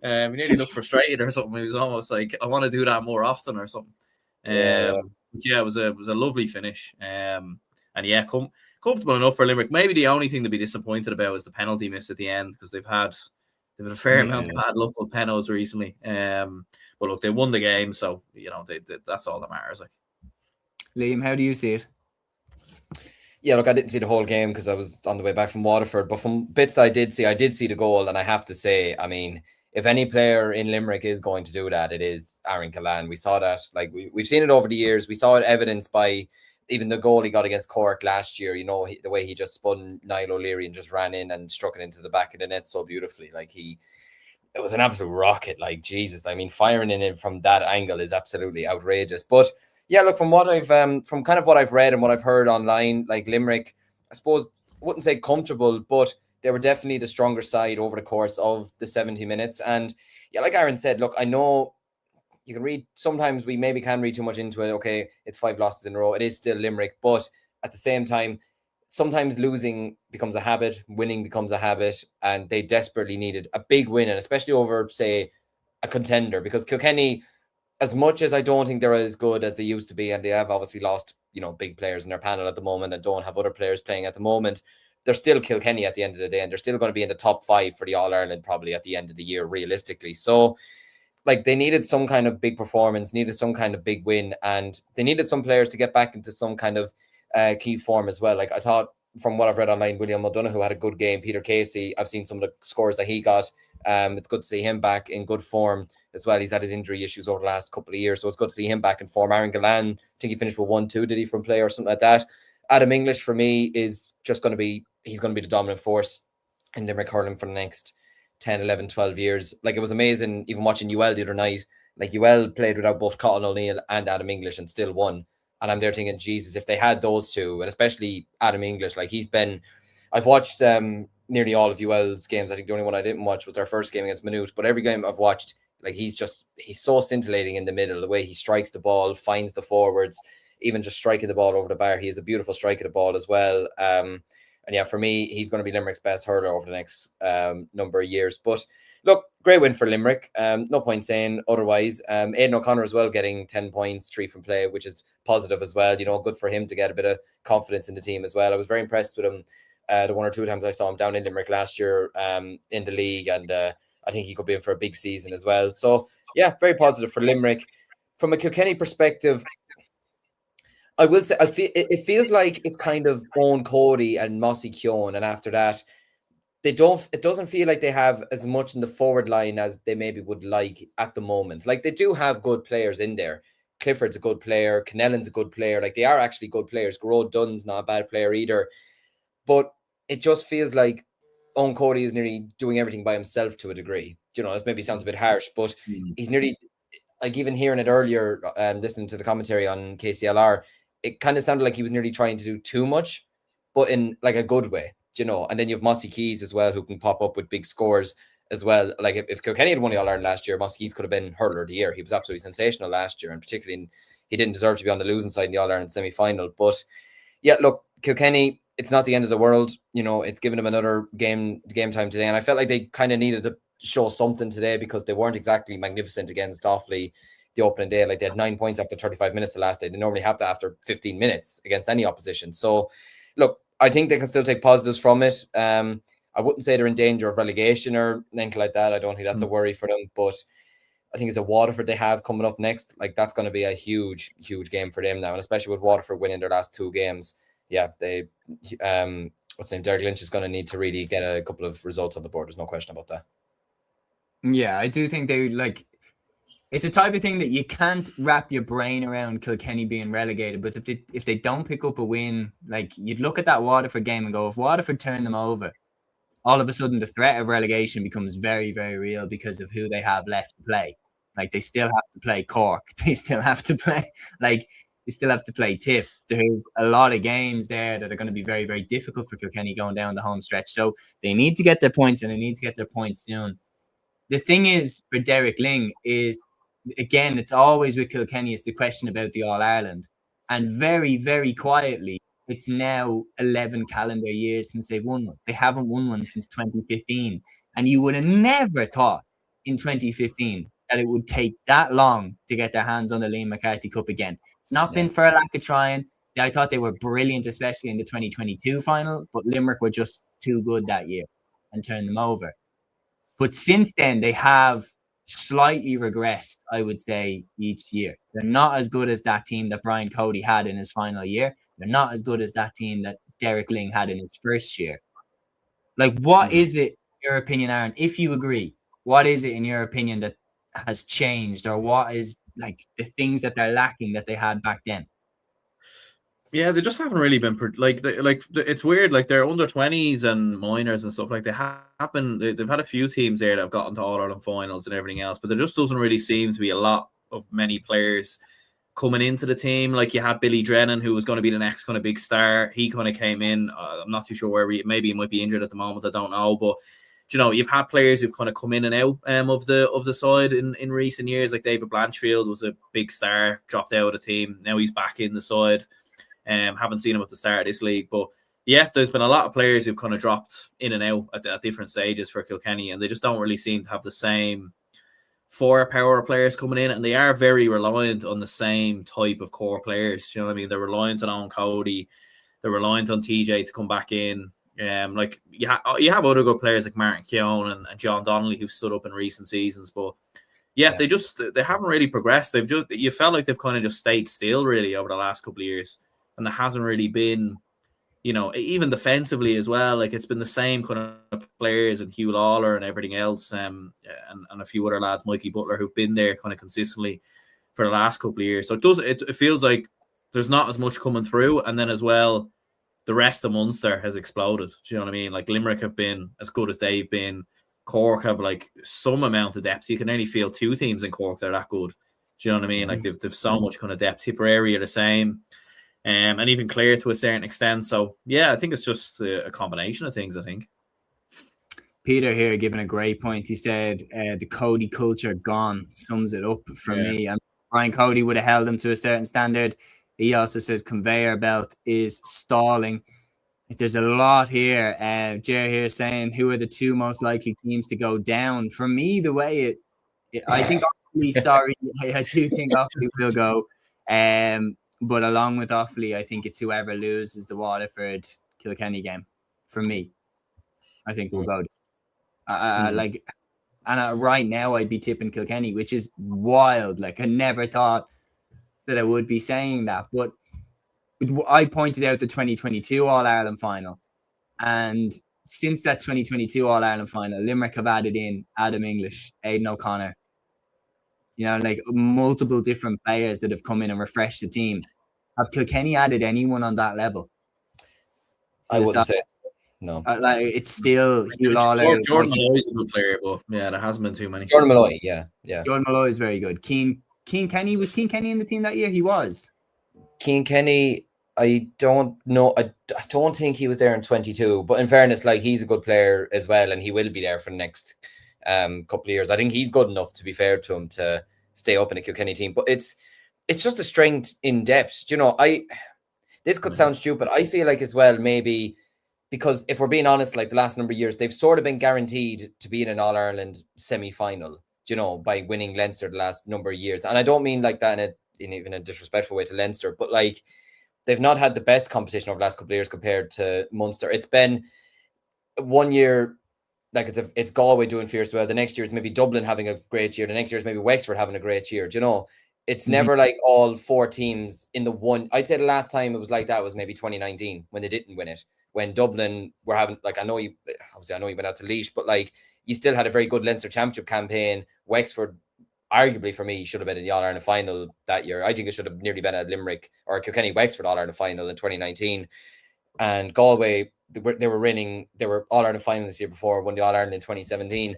He nearly looked frustrated or something. He was almost like, I want to do that more often or something. But yeah, it was a lovely finish. And yeah, comfortable enough for Limerick. Maybe the only thing to be disappointed about is the penalty miss at the end, because they've had a fair amount of bad luck with penalties recently. But look, they won the game, so that's all that matters. Like, Liam, how do you see it? Yeah, look, I didn't see the whole game because I was on the way back from Waterford. But from bits that I did see the goal, and I have to say, I mean, if any player in Limerick is going to do that, it is Aaron Callan. We saw that, like we've seen it over the years. We saw it evidenced by even the goal he got against Cork last year. The way he just spun Niall O'Leary and just ran in and struck it into the back of the net so beautifully. Like it was an absolute rocket. Like Jesus, I mean, firing in it from that angle is absolutely outrageous. But yeah, look, from what I've from kind of what I've read and what I've heard online, like Limerick, I suppose I wouldn't say comfortable, but they were definitely the stronger side over the course of the 70 minutes. And yeah, like Aaron said, look, I know you can read, sometimes we maybe can read too much into it. Okay, it's 5 losses in a row. It is still Limerick, but at the same time, sometimes losing becomes a habit, winning becomes a habit, and they desperately needed a big win, and especially over, say, a contender, because Kilkenny, as much as I don't think they're as good as they used to be, and they have obviously lost, big players in their panel at the moment and don't have other players playing at the moment, they're still Kilkenny at the end of the day, and they're still going to be in the top 5 for the All-Ireland probably at the end of the year, realistically. So, like, they needed some kind of big performance, needed some kind of big win, and they needed some players to get back into some kind of key form as well. Like, I thought, from what I've read online, William O'Donoghue had a good game. Peter Casey, I've seen some of the scores that he got. It's good to see him back in good form as well. He's had his injury issues over the last couple of years, so it's good to see him back in form. Aaron Gallan, I think he finished with 1-2, did he, from play or something like that. Adam English, for me, is just going to be, he's going to be the dominant force in Limerick hurling for the next 10, 11, 12 years. Like, it was amazing even watching UL the other night. Like, UL played without both Colin O'Neill and Adam English and still won. And I'm there thinking, Jesus, if they had those two, and especially Adam English, like, I've watched nearly all of UL's games. I think the only one I didn't watch was their first game against Maynooth, but every game I've watched, like, he's so scintillating in the middle, the way he strikes the ball, finds the forwards, even just striking the ball over the bar. He has a beautiful strike of the ball as well. And yeah, for me, he's going to be Limerick's best hurler over the next number of years. But look, great win for Limerick. No point saying otherwise. Aidan O'Connor as well, getting 10 points, 3 from play, which is positive as well. Good for him to get a bit of confidence in the team as well. I was very impressed with him the 1 or 2 times I saw him down in Limerick last year in the league. And I think he could be in for a big season as well. So yeah, very positive for Limerick. From a Kilkenny perspective, I will say it feels like it's kind of Owen Cody and Mossy Keown, and after that, it doesn't feel like they have as much in the forward line as they maybe would like at the moment. Like, they do have good players in there. Clifford's a good player, Kennellan's a good player. Like, they are actually good players. Garrod Dunn's not a bad player either. But it just feels like Owen Cody is nearly doing everything by himself to a degree. This maybe sounds a bit harsh, but he's nearly, like, even hearing it earlier, listening to the commentary on KCLR, it kind of sounded like he was nearly trying to do too much, but in, like, a good way, And then you have Mossy Keys as well, who can pop up with big scores as well. Like, if Kilkenny had won the All-Ireland last year, Mossy Keys could have been hurler of the year. He was absolutely sensational last year, and particularly he didn't deserve to be on the losing side in the All-Ireland semi-final. But yeah, look, Kilkenny, it's not the end of the world. It's given them another game time today, and I felt like they kind of needed to show something today because they weren't exactly magnificent against Offaly the opening day. Like, they had 9 points after 35 minutes the last day. They normally have that after 15 minutes against any opposition. So look, I think they can still take positives from it. I wouldn't say they're in danger of relegation or anything like that. I don't think that's a worry for them, but I think it's a Waterford they have coming up next. Like, that's going to be a huge, huge game for them now. And especially with Waterford winning their last 2 games. Yeah, they, what's his name? Derek Lynch is going to need to really get a couple of results on the board. There's no question about that. Yeah, I do think they, like, it's the type of thing that you can't wrap your brain around Kilkenny being relegated. But if they don't pick up a win, like, you'd look at that Waterford game and go, if Waterford turn them over, all of a sudden the threat of relegation becomes very, very real because of who they have left to play. Like, they still have to play Cork. They still have to play, like, they still have to play Tip. There's a lot of games there that are going to be very, very difficult for Kilkenny going down the home stretch. So they need to get their points, and they need to get their points soon. The thing is, for Derek Ling, is, again, it's always with Kilkenny, it's the question about the All-Ireland. And very, very quietly, it's now 11 calendar years since they've won one. They haven't won one since 2015. And you would have never thought in 2015 that it would take that long to get their hands on the Liam McCarthy Cup again. It's not been for a lack of trying. I thought they were brilliant, especially in the 2022 final, but Limerick were just too good that year and turned them over. But since then, they have slightly regressed, I would say, each year. They're not as good as that team that Brian Cody had in his final year. They're not as good as that team that Derek Ling had in his first year. Like, what is it, in your opinion, Aaron, if you agree, what is it, in your opinion, that has changed, or what is, like, the things that they're lacking that they had back then? Yeah, they just haven't really been it's weird. Like they're under 20s and minors and stuff. Like they've had a few teams there that have gotten to All Ireland finals and everything else, but there just doesn't really seem to be a lot of many players coming into the team. Like you had Billy Drennan, who was going to be the next kind of big star. He kind of came in. I'm not too sure where maybe he might be injured at the moment. I don't know, but you know, you've had players who've kind of come in and out of the side in recent years. Like David Blanchfield was a big star, dropped out of the team. Now he's back in the side. Haven't seen him at the start of this league, but yeah, there's been a lot of players who've kind of dropped in and out at different stages for Kilkenny, and they just don't really seem to have the same firepower players coming in, and they are very reliant on the same type of core players. Do you know what I mean? They're reliant on Owen Cody, they're reliant on TJ to come back in. Like you have other good players like Martin Keown and John Donnelly who've stood up in recent seasons, but yeah, they haven't really progressed. You felt like they've kind of just stayed still really over the last couple of years. And there hasn't really been, you know, even defensively as well. Like it's been the same kind of players and Hugh Lawler and everything else, and a few other lads, Mikey Butler, who've been there kind of consistently for the last couple of years. So it feels like there's not as much coming through, and then as well, the rest of Munster has exploded. Do you know what I mean? Like Limerick have been as good as they've been. Cork have like some amount of depth. You can only feel two teams in Cork that are that good. Do you know what I mean? Like they've so much kind of depth. Tipperary are the same. And even Clare to a certain extent. So, yeah, I think it's just a combination of things, I think. Peter here giving a great point. He said the Cody culture gone sums it up for me. And Brian Cody would have held him to a certain standard. He also says conveyor belt is stalling. There's a lot here. Jer here saying who are the two most likely teams to go down. For me, the way I think Offaly, I do think Offaly will go. But along with Offaly, I think it's whoever loses the Waterford Kilkenny game. For me, I think we'll go. Right now, I'd be tipping Kilkenny, which is wild. Like I never thought that I would be saying that, but I pointed out the 2022 All Ireland final, and since that 2022 All Ireland final, Limerick have added in Adam English, Aidan O'Connor. You know, like multiple different players that have come in and refreshed the team. Have Kilkenny added anyone on that level? I wouldn't say no. Like it's still Hugh Lawler. Jordan Malloy is a good player, but yeah, there hasn't been too many. Jordan Malloy, yeah. Jordan Malloy is very good. Cian Kenny, was Cian Kenny in the team that year? He was. Cian Kenny, I don't know. I don't think he was there in 22. But in fairness, like he's a good player as well, and he will be there for the next couple of years. I think he's good enough, to be fair to him, to stay up in a Kilkenny team. But it's just a strength in depth. You know, this could sound stupid. I feel like as well, maybe because if we're being honest, like the last number of years, they've sort of been guaranteed to be in an All-Ireland semi-final, you know, by winning Leinster the last number of years. And I don't mean like that in even a disrespectful way to Leinster, but like they've not had the best competition over the last couple of years compared to Munster. It's been 1 year, like it's Galway doing fierce well. The next year is maybe Dublin having a great year. The next year is maybe Wexford having a great year. Do you know? It's never like all four teams in the one. I'd say the last time it was like that was maybe 2019 when they didn't win it. When Dublin were having, like, I know you went out to Laois, but like you still had a very good Leinster Championship campaign. Wexford, arguably for me, should have been in the All-Ireland final that year. I think it should have nearly been a Limerick or Kilkenny Wexford All-Ireland final in 2019. And Galway, they were All-Ireland final this year before, won the All-Ireland in 2017.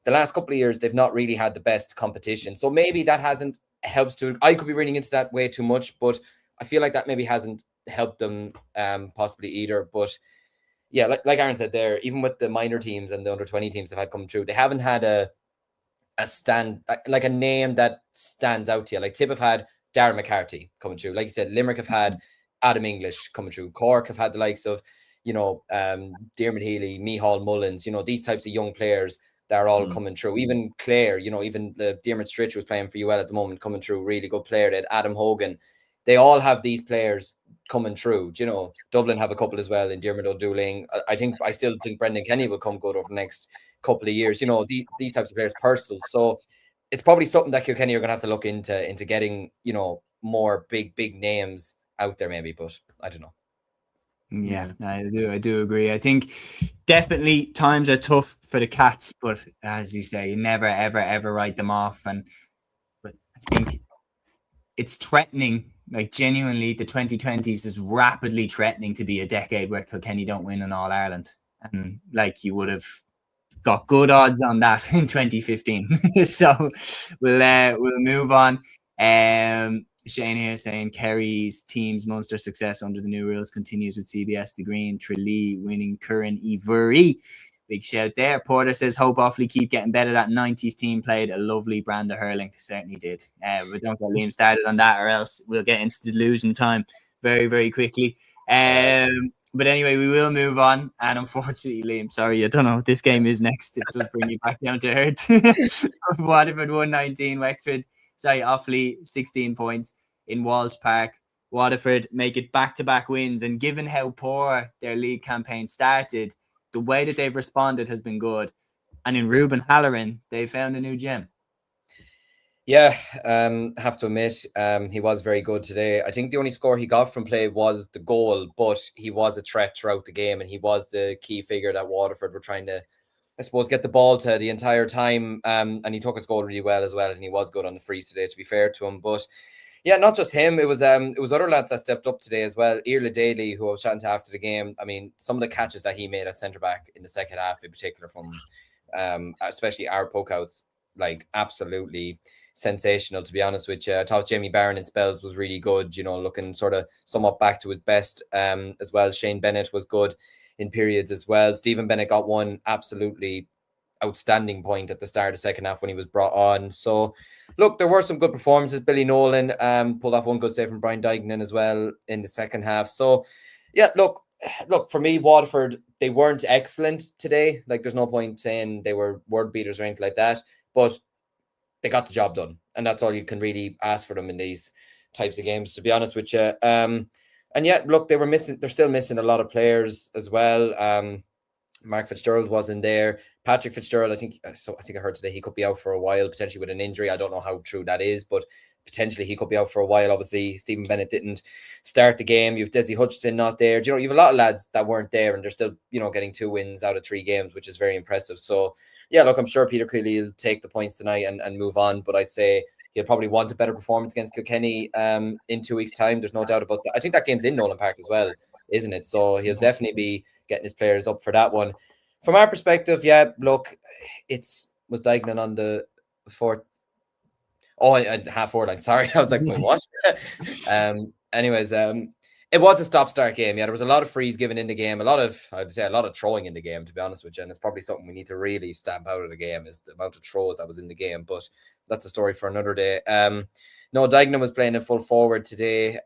The last couple of years, they've not really had the best competition. So maybe that hasn't helps to. I could be reading into that way too much, but I feel like that maybe hasn't helped them possibly either. But yeah, like Aaron said there, even with the minor teams and the under 20 teams that had come through, they haven't had a name that stands out to you. Like Tip have had Darren McCarthy coming through. Like you said, Limerick have had Adam English coming through. Cork have had the likes of, Diarmuid Healy, Micheál Mullins, these types of young players that are all coming through. Even Clare, even the Diarmuid Stritch who's playing for UL at the moment, coming through, really good player. They had Adam Hogan. They all have these players coming through. Dublin have a couple as well in Diarmuid O'Dooling. I still think Brendan Kenny will come good over the next couple of years. These types of players, Purcell. So it's probably something that Kilkenny are going to have to look into getting, more big names out there maybe, but I don't know. Yeah, I do agree. I think definitely times are tough for the Cats, but as you say, you never ever write them off. But I think it's threatening, like genuinely, the 2020s is rapidly threatening to be a decade where Kilkenny don't win an All Ireland, and like you would have got good odds on that in 2015. So we'll move on. Shane here saying Kerry's team's Munster success under the new rules continues with CBS, the Green, Tralee winning Curran Ivory. Big shout there. Porter says, hope Offaly keep getting better. That 90s team played a lovely brand of hurling. They certainly did. But don't get Liam started on that, or else we'll get into delusion time very, very quickly. But anyway, we will move on. And unfortunately, Liam, sorry, I don't know what this game is next. It does bring you back down to earth. Waterford 119, Wexford. Sorry, Offaly 16 points in Walsh Park. Waterford make it back-to-back wins. And given how poor their league campaign started, the way that they've responded has been good. And in Ruben Halloran, they found a new gem. Yeah, have to admit, he was very good today. I think the only score he got from play was the goal, but he was a threat throughout the game, and he was the key figure that Waterford were trying to, I suppose, get the ball to the entire time. And he took his goal really well as well, and he was good on the frees today, to be fair to him. But yeah, not just him. It was other lads that stepped up today as well. Irla Daly, who I was chatting to after the game. I mean, some of the catches that he made at centre back in the second half, in particular, from especially our pokeouts, like absolutely sensational, to be honest with you. I thought Jamie Barron in spells was really good, looking sort of somewhat back to his best as well. Shane Bennett was good in periods as well. Stephen Bennett got one absolutely outstanding point at the start of the second half when he was brought on. So look, there were some good performances. Billy Nolan pulled off one good save from Brian Dignan as well in the second half. So yeah, look, for me, Waterford, they weren't excellent today. Like, there's no point saying they were world beaters or anything like that, but they got the job done, and that's all you can really ask for them in these types of games, to be honest with you. And yet, look, they're still missing a lot of players as well. Mark Fitzgerald wasn't there. Patrick Fitzgerald, I think I heard today he could be out for a while, potentially with an injury. I don't know how true that is, but potentially he could be out for a while. Obviously, Stephen Bennett didn't start the game. You've Desi Hutchinson not there. You have a lot of lads that weren't there, and they're still, getting 2 wins out of 3 games, which is very impressive. So yeah, look, I'm sure Peter Cúilín will take the points tonight and move on, but I'd say he'll probably want a better performance against Kilkenny in 2 weeks' time. There's no doubt about that. I think that game's in Nolan Park as well, isn't it? So he'll definitely be getting his players up for that one. From our perspective, yeah, look, was Dignan on the fourth. Oh, half forward line. Sorry, I was like, wait, what? Anyways, it was a stop-start game. Yeah, there was a lot of frees given in the game. I'd say a lot of throwing in the game, to be honest with you. And it's probably something we need to really stamp out of the game, is the amount of throws that was in the game. But that's a story for another day. No, Dignan was playing in full forward today.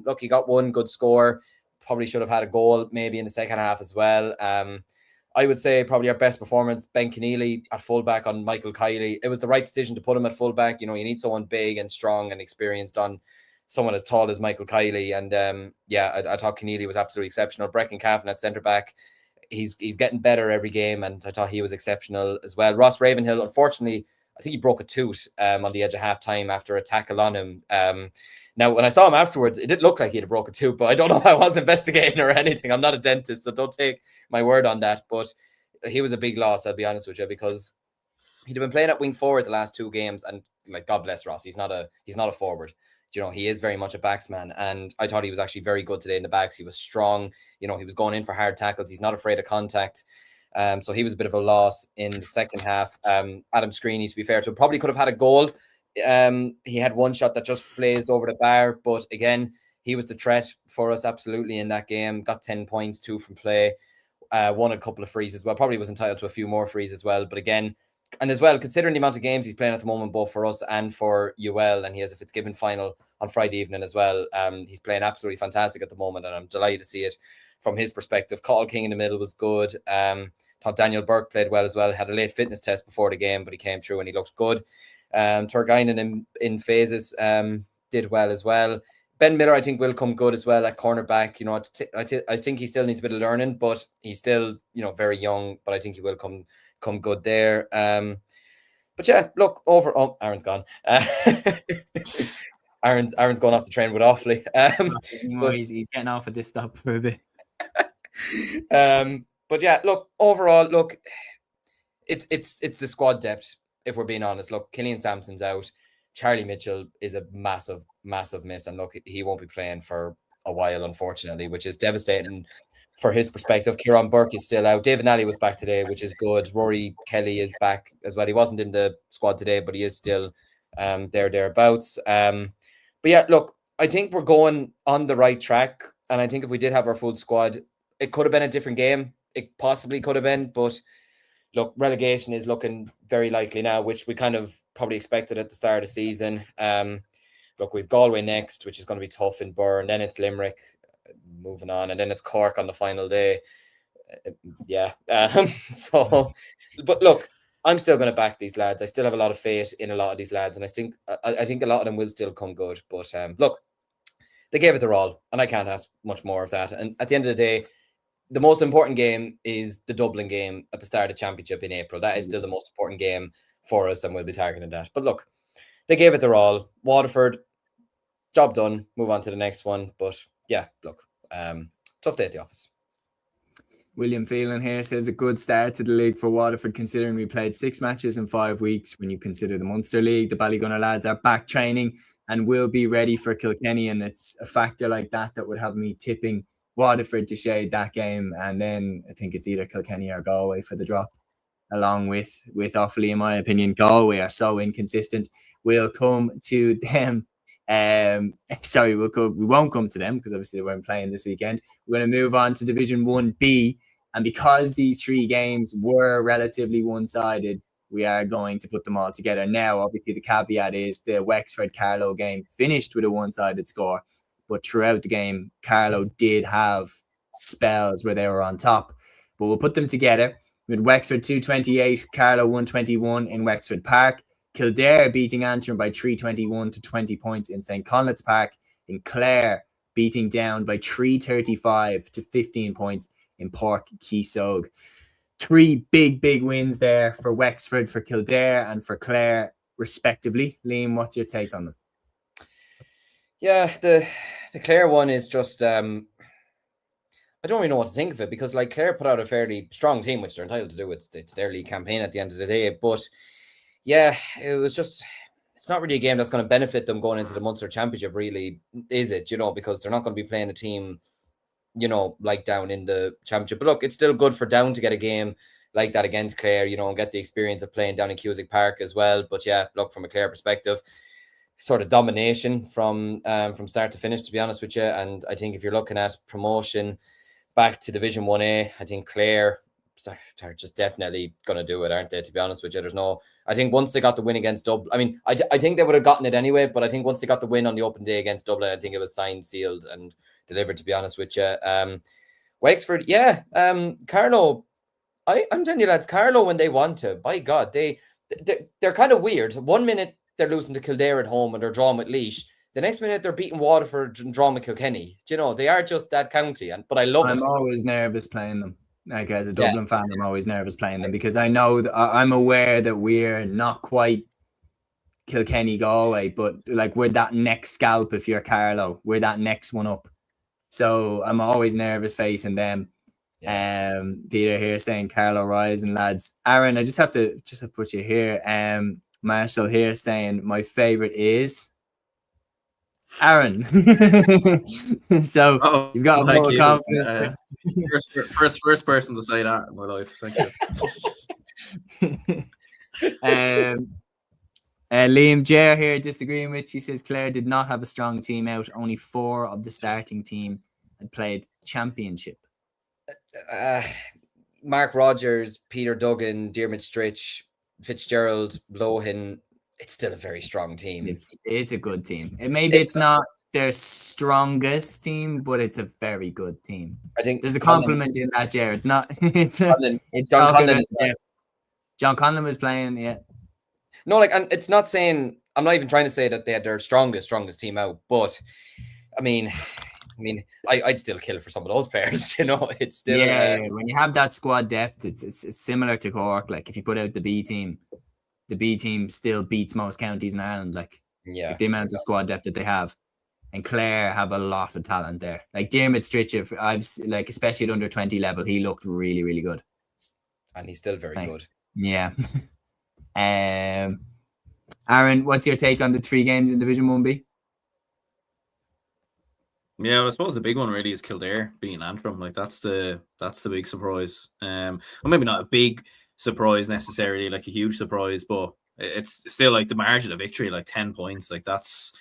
Look, he got one good score. Probably should have had a goal maybe in the second half as well. I would say probably our best performance, Ben Keneally at fullback on Michael Kiley. It was the right decision to put him at fullback. You need someone big and strong and experienced on someone as tall as Michael Kiley. And I thought Keneally was absolutely exceptional. Brecken Cavan at centre back, he's getting better every game, and I thought he was exceptional as well. Ross Ravenhill, unfortunately, I think he broke a tooth on the edge of half time after a tackle on him. Now, when I saw him afterwards, it didn't look like he had a broken tooth, but I don't know. I wasn't investigating or anything. I'm not a dentist, so don't take my word on that. But he was a big loss, I'll be honest with you, because he'd have been playing at wing forward the last 2 games, and like, God bless Ross, he's not a forward. He is very much a backsman, and I thought he was actually very good today in the backs. He was strong. He was going in for hard tackles. He's not afraid of contact. So he was a bit of a loss in the second half. Adam Screeney, to be fair to him, probably could have had a goal. He had one shot that just blazed over the bar, but again, he was the threat for us absolutely in that game. Got 10 points, 2 from play, won a couple of frees as well. Probably was entitled to a few more frees as well, but again, and as well, considering the amount of games he's playing at the moment, both for us and for UL, and he has a Fitzgibbon final on Friday evening as well. He's playing absolutely fantastic at the moment, and I'm delighted to see it from his perspective. Cottle King in the middle was good. Thought Daniel Burke played well as well. Had a late fitness test before the game, but he came through and he looked good. Turgeinen in phases did well as well. Ben Miller, I think, will come good as well at cornerback. You know, I think he still needs a bit of learning, but he's still, you know, very young. But I think he will come good there. But yeah, look over. Oh, Aaron's gone. Aaron's going off the train with Offaly. He's getting off at this stop for a bit. But yeah, look, overall, look, it's the squad depth. If we're being honest, look, Killian Sampson's out. Charlie Mitchell is a massive miss, and look, he won't be playing for a while, unfortunately, which is devastating for his perspective. Kieran Burke is still out. David Nally was back today, which is good. Rory Kelly is back as well. He wasn't in the squad today, but he is still thereabouts. But yeah, look, I think we're going on the right track, and I think if we did have our full squad, it could have been a different game. It possibly could have been, but look, relegation is looking very likely now, which we kind of probably expected at the start of the season. Look, we've Galway next, which is going to be tough in Burn. Then it's Limerick, moving on, and then it's Cork on the final day. Yeah. So, but look, I'm still going to back these lads. I still have a lot of faith in a lot of these lads, and I think a lot of them will still come good. But look, they gave it their all, and I can't ask much more of that. And at the end of the day, the most important game is the Dublin game at the start of the championship in April. That is still the most important game for us, and we'll be targeting that. But look, they gave it their all. Waterford, job done. Move on to the next one. But yeah, look, tough day at the office. William Phelan here says a good start to the league for Waterford, considering we played 6 matches in 5 weeks. When you consider the Munster League, the Ballygunner lads are back training and will be ready for Kilkenny, and it's a factor like that would have me tipping Waterford to shade that game, and then I think it's either Kilkenny or Galway for the drop, along with Offaly. In my opinion, Galway are so inconsistent. We'll come to them. We won't come to them because obviously they weren't playing this weekend. We're going to move on to Division 1B, and because these 3 games were relatively one-sided, we are going to put them all together. Now, obviously, the caveat is the Wexford-Carlow game finished with a one-sided score, but throughout the game, Carlow did have spells where they were on top. But we'll put them together with Wexford 228, Carlow 121 in Wexford Park. Kildare beating Antrim by 321 to 20 points in St. Conleth's Park. In Clare beating down by 335 to 15 points in Páirc Keysog. 3 big wins there for Wexford, for Kildare and for Clare respectively. Liam, what's your take on them? Yeah, the Clare one is just I don't really know what to think of it, because like Clare put out a fairly strong team, which they're entitled to do. It's their league campaign at the end of the day. But yeah, it was just, it's not really a game that's going to benefit them going into the Munster Championship, really, is it? You know, because they're not going to be playing a team, you know, like Down in the Championship. But look, it's still good for Down to get a game like that against Clare, you know, and get the experience of playing down in Cusack Park as well. But yeah, look, from a Clare perspective, sort of domination from start to finish, to be honest with you. And I think if you're looking at promotion back to Division 1A, I think Clare are just definitely going to do it, aren't they, to be honest with you? I think once they got the win against Dublin, I mean, I think they would have gotten it anyway, but I think once they got the win on the open day against Dublin, I think it was signed, sealed and delivered, to be honest with you. Wexford, yeah, Carlow, I'm telling you lads, Carlow, when they want to, by God, they're kind of weird. 1 minute they're losing to Kildare at home and they're drawing with Laois. The next minute they're beating Waterford and drawing with Kilkenny. Do you know, they are just that county, but I love it. I'm always nervous playing them. Like, as a Dublin fan, I'm always nervous playing them because I know that I'm aware that we're not quite Kilkenny Galway, but like we're that next scalp if you're Carlow. We're that next one up. So I'm always nervous facing them. Peter here saying Carlow rising, lads. Aaron, I just have to put you here. Marshall here saying my favourite is Aaron. So you've got a lot of confidence. First person to say that in my life. Thank you. Liam Jer here disagreeing with you. Says Clare did not have a strong team out. Only 4 of the starting team had played championship. Mark Rogers, Peter Duggan, Diarmuid Stritch, Fitzgerald, Lohan, it's still a very strong team. It's a good team. It's not their strongest team, but it's a very good team. I think there's a compliment in that, Jared. It's not. John Conlon. John Conlon was playing. Yeah. No, like, and it's not saying. I'm not even trying to say that they had their strongest team out, but I mean, I'd still kill for some of those players. You know, it's still when you have that squad depth, it's similar to Cork. Like if you put out the B team still beats most counties in Ireland. Like the amount of squad depth that they have, and Clare have a lot of talent there. Like Dermot Stritchev, especially at under 20 level, he looked really, really good, and he's still very good. Yeah. Aaron, what's your take on the 3 games in Division 1B? Yeah, I suppose the big one really is Kildare beating Antrim. Like that's the big surprise. Well, maybe not a big surprise necessarily, like a huge surprise, but it's still like the margin of victory, like 10 points. Like that's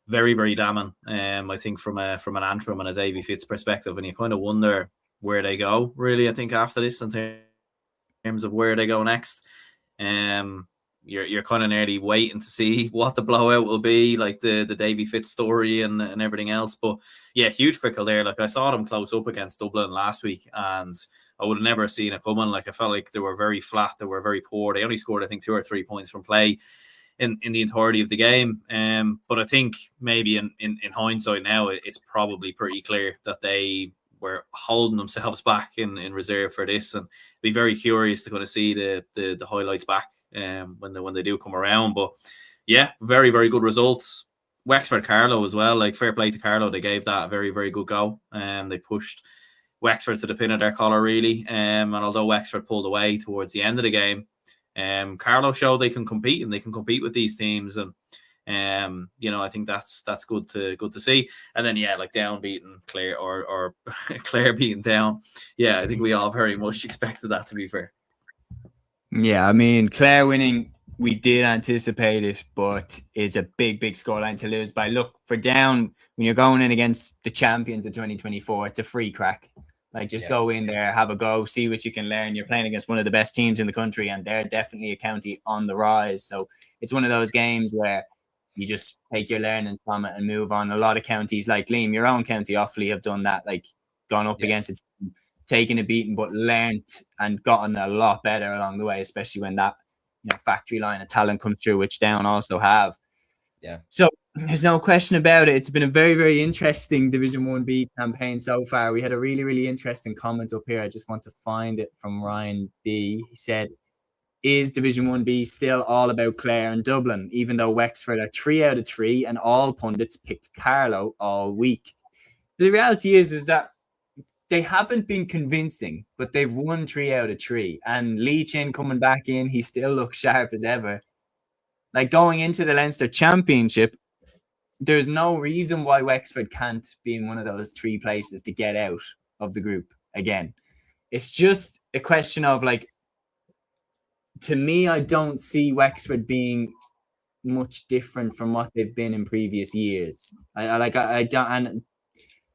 very, very damning. I think from an Antrim and a Davy Fitz perspective, and you kind of wonder where they go. Really, I think after this, in terms of where they go next. You're kind of nearly waiting to see what the blowout will be, like the Davy Fitz story and everything else. But yeah, huge for Kildare. Like I saw them close up against Dublin last week, and I would have never seen it coming. Like I felt like they were very flat, they were very poor. They only scored, I think, 2 or 3 points from play in the entirety of the game. But I think maybe in hindsight now, it's probably pretty clear that they were holding themselves back in reserve for this, and be very curious to kind of see the highlights back when they do come around. But yeah, very, very good results. Wexford Carlow as well, like fair play to Carlow, they gave that a very, very good go, and they pushed Wexford to the pin of their collar really, and although Wexford pulled away towards the end of the game, Carlow showed they can compete, and they can compete with these teams, and I think that's good to see. And then like Down beating Clare or Clare beating Down. Yeah, I think we all very much expected that, to be fair. Yeah, I mean Clare winning, we did anticipate it, but it's a big scoreline to lose by. Look, for Down, when you're going in against the champions of 2024, it's a free crack. Like just go in there, have a go, see what you can learn. You're playing against one of the best teams in the country, and they're definitely a county on the rise. So it's one of those games where you just take your learnings from it and move on. A lot of counties like Liam, your own county, Offaly, have done that, like gone up against it, taken a beating, but learned and gotten a lot better along the way, especially when that factory line of talent comes through, which Down also have. Yeah. So there's no question about it. It's been a very, very interesting Division 1B campaign so far. We had a really, really interesting comment up here. I just want to find it from Ryan B. He said, is Division 1B still all about Clare and Dublin, even though Wexford are 3 out of 3 and all pundits picked Carlow all week? The reality is that they haven't been convincing, but they've won 3 out of 3. And Leachin coming back in, he still looks sharp as ever. Like going into the Leinster Championship, there's no reason why Wexford can't be in one of those 3 places to get out of the group again. It's just a question of, like, to me, I don't see Wexford being much different from what they've been in previous years. I don't, and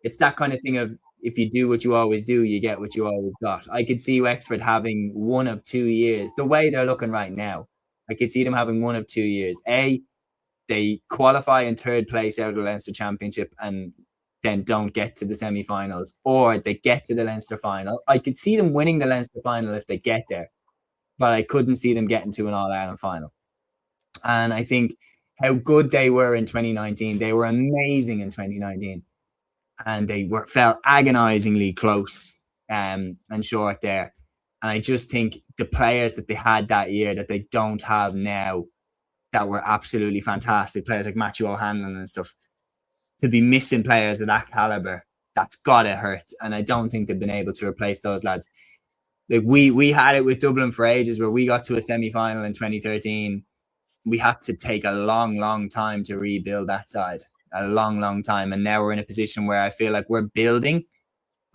it's that kind of thing of, if you do what you always do, you get what you always got. I could see Wexford having 1 of 2 years, the way they're looking right now. I could see them having 1 of 2 years. They qualify in 3rd place out of the Leinster Championship and then don't get to the semi-finals, or they get to the Leinster final. I could see them winning the Leinster final if they get there, but I couldn't see them getting to an All-Ireland final. And I think how good they were in 2019, they were amazing in 2019. And they felt agonizingly close and short there. And I just think the players that they had that year that they don't have now, that were absolutely fantastic players like Matthew O'Hanlon and stuff, to be missing players of that caliber, that's gotta hurt. And I don't think they've been able to replace those lads. Like we had it with Dublin for ages, where we got to a semi-final in 2013. We had to take a long time to rebuild that side. A long time, and now we're in a position where I feel like we're building.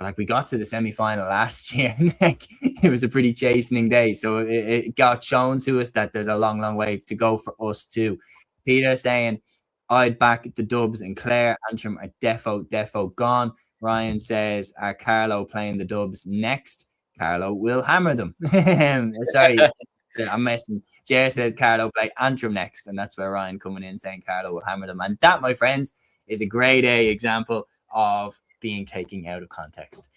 Like we got to the semi-final last year, like it was a pretty chastening day. So it got shown to us that there's a long way to go for us too. Peter saying, I'd back the Dubs, and Clare, Antrim are defo gone. Ryan says, are Carlow playing the Dubs next? Carlow will hammer them. Sorry. I'm messing. Jer says Carlo play Antrim next, and that's where Ryan coming in saying Carlo will hammer them. And that, my friends, is a grade A example of being taken out of context.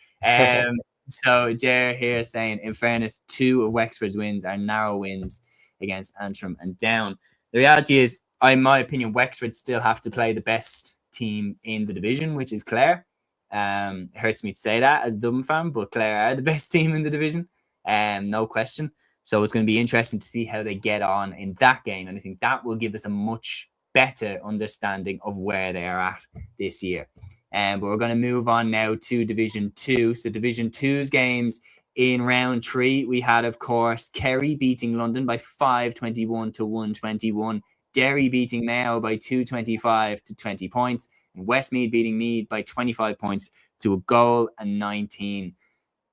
So Jer here saying, in fairness, 2 of Wexford's wins are narrow wins against Antrim and Down. The reality is, in my opinion, Wexford still have to play the best team in the division, which is Clare. It hurts me to say that as a Dublin fan, but Clare are the best team in the division, no question. So it's going to be interesting to see how they get on in that game. And I think that will give us a much better understanding of where they are at this year. But we're going to move on now to Division 2. So Division 2's games in round 3, we had, of course, Kerry beating London by 5-21 to 121. Derry beating Mayo by 225 to 20 points. And Westmeath beating Meath by 25 points to a goal and 19.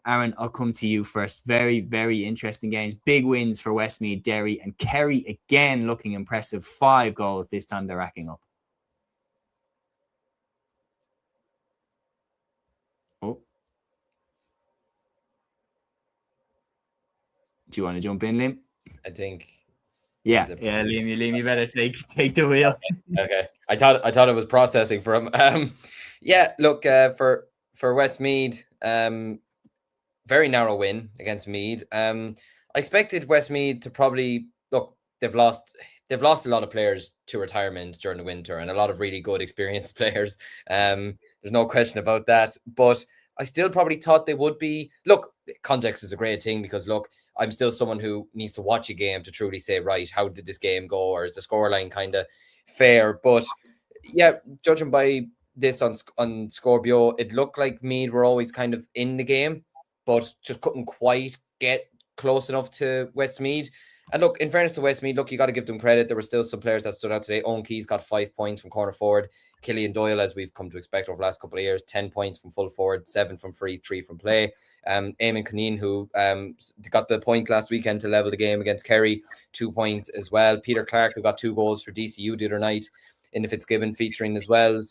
Aaron, I'll come to you first. Very, very interesting games. Big wins for Westmeath, Derry, and Kerry again looking impressive. 5 goals this time they're racking up. Oh. Do you want to jump in, Liam? I think. Yeah, Liam, you better take the wheel. Okay. I thought it was processing for him. Yeah, look, for Westmeath, very narrow win against Meath. I expected Westmeath to probably look. They've lost a lot of players to retirement during the winter, and a lot of really good experienced players. There's no question about that. But I still probably thought they would be. Look, context is a great thing because look, I'm still someone who needs to watch a game to truly say, right, how did this game go, or is the scoreline kind of fair? But yeah, judging by this on Scorebio, it looked like Meath were always kind of in the game, but just couldn't quite get close enough to Westmeath. And look, in fairness to Westmeath, look, you got to give them credit. There were still some players that stood out today. Owen Keys got 5 points from corner forward. Killian Doyle, as we've come to expect over the last couple of years, 10 points from full forward, 7 from free, 3 from play. Eamon Cuneen, who got the point last weekend to level the game against Kerry, 2 points as well. Peter Clark, who got 2 goals for DCU the other night in the Fitzgibbon featuring as well.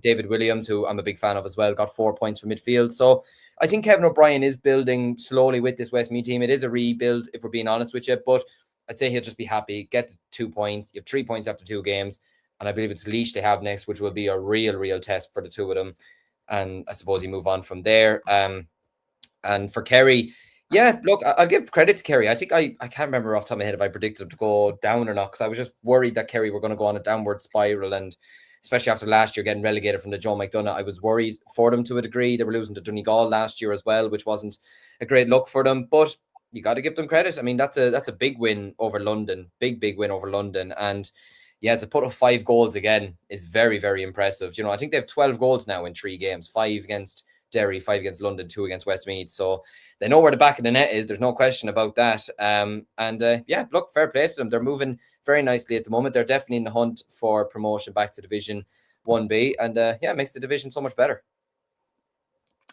David Williams, who I'm a big fan of as well, got 4 points from midfield. So I think Kevin O'Brien is building slowly with this Westmeath team. It is a rebuild, if we're being honest with you, but I'd say he'll just be happy, get 2 points. You have 3 points after 2 games. And I believe it's Laois they have next, which will be a real test for the two of them. And I suppose you move on from there. And for Kerry, yeah, look, I'll give credit to Kerry. I think I can't remember off the top of my head if I predicted them to go down or not, because I was just worried that Kerry were going to go on a downward spiral. And especially after last year getting relegated from the Joe McDonagh, I was worried for them to a degree. They were losing to Donegal last year as well, which wasn't a great look for them. But you got to give them credit. I mean, that's a big win over London, big win over London. And yeah, to put up 5 goals again is very, very impressive. You know, I think they have 12 goals now in 3 games, 5 against Derry, 5 against London, 2 against Westmeath. So they know where the back of the net is. There's no question about that. Yeah, look, fair play to them. They're moving very nicely at the moment. They're definitely in the hunt for promotion back to Division 1B. And yeah, it makes the division so much better.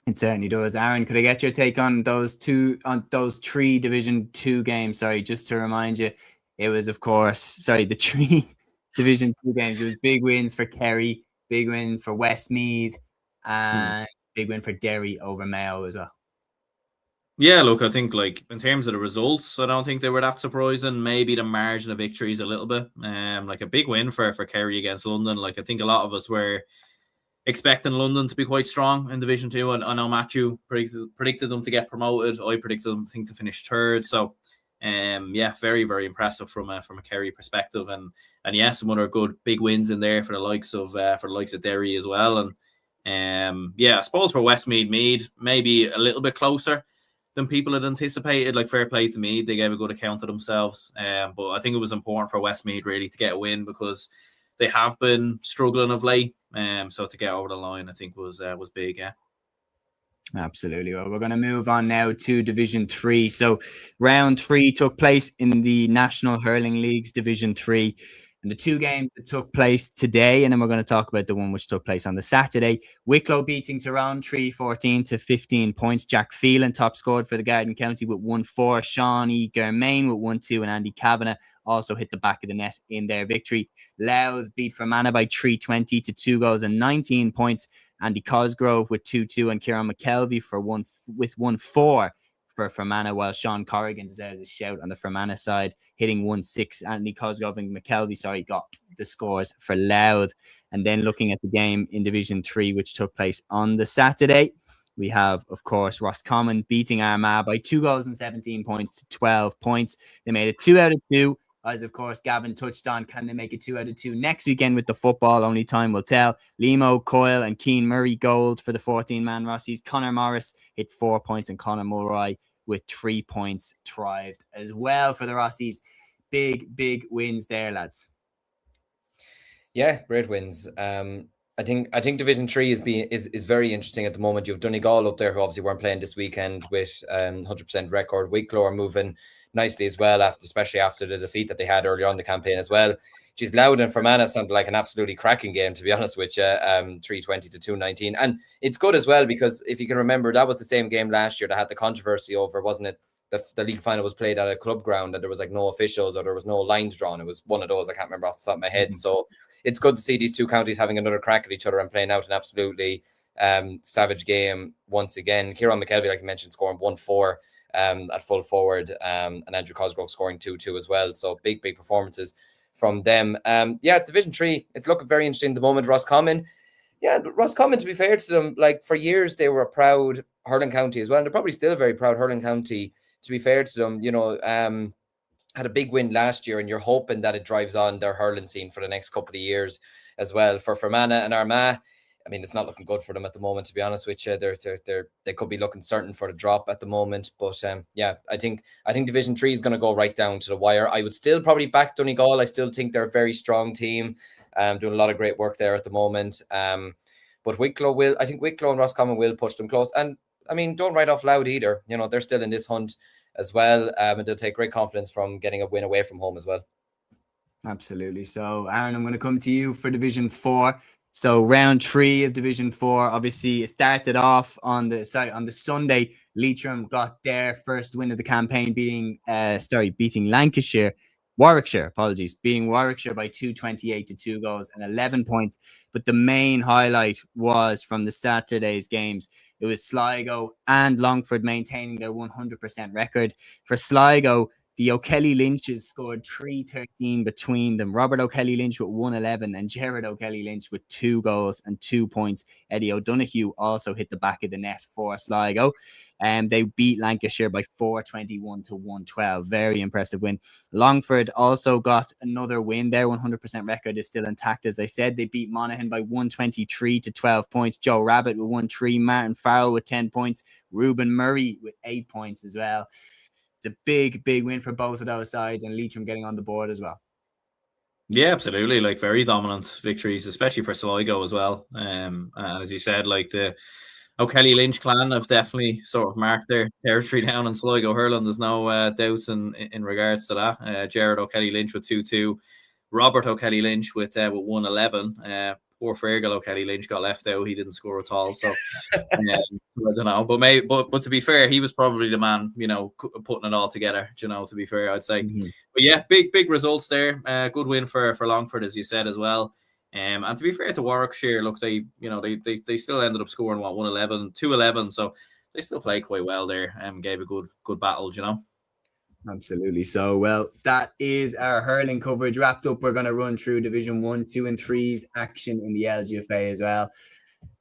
It certainly does. Aaron, could I get your take on those 3 Division 2 games? Sorry, just to remind you, it was, of course, the 3 Division 2 games. It was big wins for Kerry, big win for Westmeath, and big win for Derry over Mayo as well. Yeah, look, I think like in terms of the results, I don't think they were that surprising. Maybe the margin of victories a little bit. Like a big win for Kerry against London. Like I think a lot of us were expecting London to be quite strong in Division 2. I know Matthew predicted them to get promoted. I predicted them, I think, to finish 3rd. So yeah, very, very impressive from a Kerry perspective. And yeah, some other good big wins in there for the likes of Derry as well. And yeah, I suppose for Westmeath, Meath maybe a little bit closer than people had anticipated. Like fair play to Meath, they gave a good account of themselves. But I think it was important for Westmeath really to get a win because they have been struggling of late. So to get over the line, I think was big. Yeah. Absolutely. Well, we're going to move on now to Division 3. So round 3 took place in the National Hurling League's Division 3. And the 2 games that took place today, and then we're going to talk about the one which took place on the Saturday. Wicklow beating Tyrone 3-14 to 15 points. Jack Phelan top scored for the Garden County with 1-4. Sean E. Germain with 1-2, and Andy Kavanagh also hit the back of the net in their victory. Louth beat Fermanagh by 3-20 to 2 goals and 19 points. Andy Cosgrove with 2-2 and Kieran McKelvey with 1-4 for Fermanagh, while Sean Corrigan deserves a shout on the Fermanagh side, hitting 1-6. Anthony Cosgrove and McKelvey, got the scores for Louth. And then looking at the game in Division 3, which took place on the Saturday, we have, of course, Roscommon beating Armagh by 2 goals and 17 points to 12 points. They made it 2 out of 2. As, of course, Gavin touched on, can they make it 2 out of 2 next weekend with the football? Only time will tell. Limo, Coyle and Keane Murray gold for the 14-man Rossies. Connor Morris hit 4 points and Conor Mulroy with 3 points thrived as well for the Rossies. Big wins there, lads. Yeah, great wins. I think Division 3 is very interesting at the moment. You've Donegal up there who obviously weren't playing this weekend with 100% record. Wicklow are moving nicely as well, especially after the defeat that they had earlier on in the campaign as well. Geez, Louth and Fermanagh sounded like an absolutely cracking game, to be honest with you. 320 to 219. And it's good as well because if you can remember, that was the same game last year that had the controversy over, wasn't it? The league final was played at a club ground and there was like no officials or there was no lines drawn. It was one of those, I can't remember off the top of my head. So it's good to see these two counties having another crack at each other and playing out an absolutely savage game once again. Kieran McKelvey, like I mentioned, scoring 1-4 at full forward, and Andrew Cosgrove scoring 2-2 as well. So big performances from them. Division 3, it's looking very interesting at the moment. Roscommon, to be fair to them, like for years they were a proud hurling county as well. And they're probably still a very proud hurling county, to be fair to them. Had a big win last year, and you're hoping that it drives on their hurling scene for the next couple of years as well. For Fermanagh and Armagh, I mean, it's not looking good for them at the moment, to be honest with you. They could be looking certain for the drop at the moment. But I think Division 3 is going to go right down to the wire. I would still probably back Donegal. I still think they're a very strong team, doing a lot of great work there at the moment. But Wicklow and Roscommon will push them close. And I mean, don't write off Louth either. They're still in this hunt as well. And they'll take great confidence from getting a win away from home as well. Absolutely. So, Aaron, I'm going to come to you for Division 4. So round 3 of Division 4, obviously it started off on the Sunday. Leitrim got their first win of the campaign, beating Warwickshire by 228 to 2 goals and 11 points. But the main highlight was from the Saturday's games. It was Sligo and Longford maintaining their 100% record. For Sligo, the O'Kelly Lynches scored 313 between them. Robert O'Kelly Lynch with 111 and Jared O'Kelly Lynch with 2 goals and 2 points. Eddie O'Donoghue also hit the back of the net for Sligo. And they beat Lancashire by 421 to 112. Very impressive win. Longford also got another win. Their 100% record is still intact. As I said, they beat Monaghan by 123 to 12 points. Joe Rabbit with 1-3. Martin Farrell with 10 points. Reuben Murray with 8 points as well. It's a big win for both of those sides, and Leitrim getting on the board as well. Yeah, absolutely. Like very dominant victories, especially for Sligo as well. And as you said, like the O'Kelly Lynch clan have definitely sort of marked their territory down in Sligo hurling. There's no doubts in regards to that. Jared O'Kelly Lynch with 2-2, Robert O'Kelly Lynch with 111. Poor Fergal O'Kelly Lynch got left out. He didn't score at all. So I don't know. But to be fair, he was probably the man, putting it all together. To be fair, I'd say. Mm-hmm. But yeah, big results there. Good win for Longford, as you said as well. And to be fair to Warwickshire, look, they still ended up scoring 111, 211. So they still played quite well there and gave a good battle. Absolutely. So, well, that is our hurling coverage wrapped up. We're going to run through Division 1, 2 and 3's action in the LGFA as well.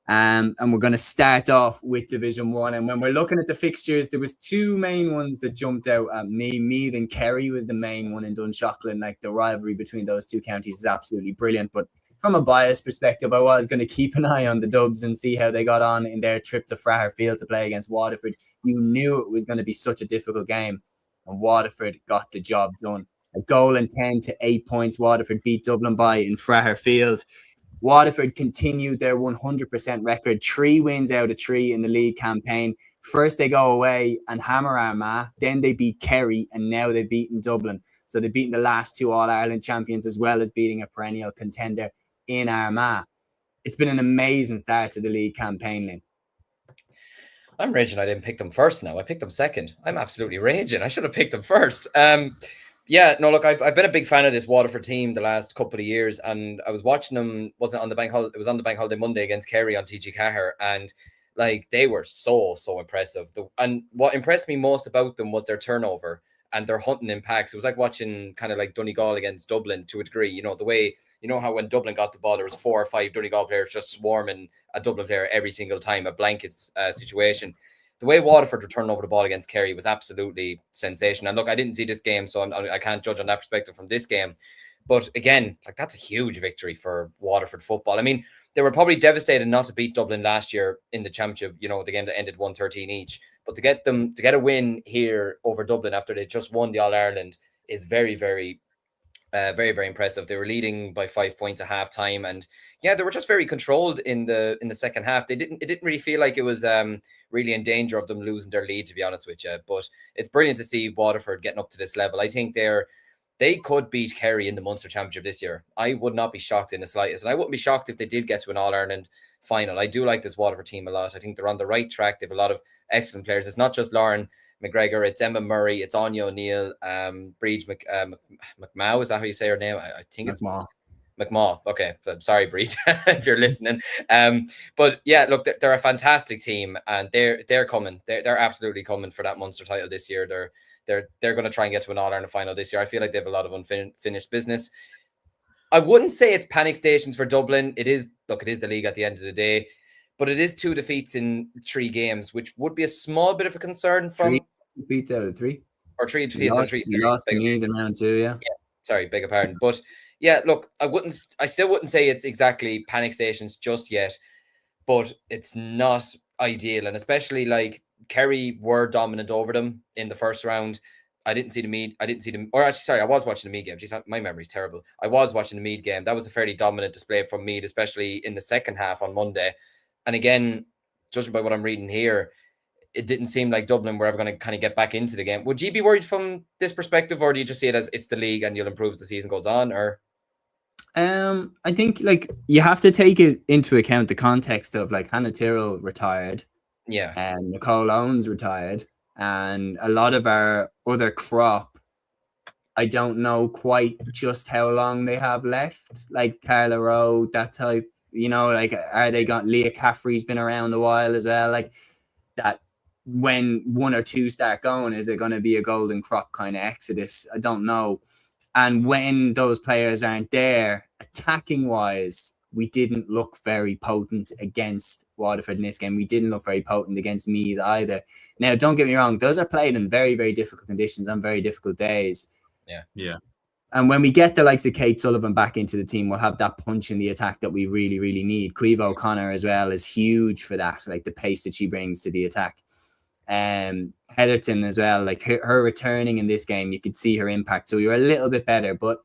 And we're going to start off with Division 1. And when we're looking at the fixtures, there was 2 main ones that jumped out at me. Meath and Kerry was the main one in Dunshaughlin. Like, the rivalry between those 2 counties is absolutely brilliant. But from a biased perspective, I was going to keep an eye on the Dubs and see how they got on in their trip to Fraher Field to play against Waterford. You knew it was going to be such a difficult game. And Waterford got the job done. A goal and 10 to 8 points. Waterford beat Dublin by in Fraher Field. Waterford continued their 100% record, 3 wins out of 3 in the league campaign. First they go away and hammer Armagh, then they beat Kerry, and now they've beaten Dublin. So they've beaten the last 2 All-Ireland champions as well as beating a perennial contender in Armagh. It's been an amazing start to the league campaign, Lynn. I'm raging I didn't pick them first now. I picked them second. I'm absolutely raging. I should have picked them first. I've been a big fan of this Waterford team the last couple of years, and I was watching them, it was on the bank holiday Monday against Kerry on TG Cahir, and Like, they were so impressive. And what impressed me most about them was their turnover and their hunting impacts. It was like watching kind of like Donegal against Dublin to a degree. You know, the way, you know how when Dublin got the ball, there was 4 or 5 Donegal players just swarming a Dublin player every single time, a blankets situation. The way Waterford were turning over the ball against Kerry was absolutely sensational. And look, I didn't see this game, so I can't judge on that perspective from this game. But again, like, that's a huge victory for Waterford football. I mean, they were probably devastated not to beat Dublin last year in the championship, you know, the game that ended 1-13 each. But to get a win here over Dublin after they just won the All-Ireland is very, very impressive. They were leading by 5 points at halftime, and yeah, they were just very controlled in the second half. It didn't really feel like it was really in danger of them losing their lead, to be honest with you. But it's brilliant to see Waterford getting up to this level. I think they could beat Kerry in the Munster Championship this year. I would not be shocked in the slightest. And I wouldn't be shocked if they did get to an All-Ireland final. I do like this Waterford team a lot. I think they're on the right track. They have a lot of excellent players. It's not just Lauren McGregor, it's Emma Murray, it's Anya O'Neill, Breed McMahon. Is that how you say her name? I think it's McMaw. Okay, I'm sorry, Breed, if you're listening. But yeah, look, they're a fantastic team, and they're coming. They're absolutely coming for that Munster title this year. They're going to try and get to an All-Ireland final this year. I feel like they have a lot of unfinished business. I wouldn't say it's panic stations for Dublin. It is the league at the end of the day, but it is 2 defeats in 3 games, which would be a small bit of a concern from 3 defeats out of 3. Or 3 defeats out of 3. You lost to me in round 2, yeah. Sorry, beg your pardon. But yeah, look, I still wouldn't say it's exactly panic stations just yet, but it's not ideal. And especially, like, Kerry were dominant over them in the first round. I was watching the Mead game. Jeez, my memory's terrible. I was watching the Mead game. That was a fairly dominant display from Mead, especially in the second half on Monday. And again, judging by what I'm reading here, it didn't seem like Dublin were ever going to kind of get back into the game. Would you be worried from this perspective, or do you just see it as it's the league and you'll improve as the season goes on? Or I think, like, you have to take it into account the context of, like, Hannah Tyrrell retired, and Nicole Owens retired, and a lot of our other crop, I don't know quite just how long they have left. Like Carla Rowe, that type, you know, like, are they got Leah Caffrey's been around a while as well, like that. When 1 or 2 start going, is it going to be a golden crop kind of exodus? I don't know. And when those players aren't there, attacking wise, we didn't look very potent against Waterford in this game. We didn't look very potent against Meath either. Now, don't get me wrong, those are played in very, very difficult conditions on very difficult days. Yeah. And when we get the likes of Kate Sullivan back into the team, we'll have that punch in the attack that we really, really need. Caoimhe O'Connor as well is huge for that, like the pace that she brings to the attack. Heatherton as well, like her returning in this game, you could see her impact. So we were a little bit better, but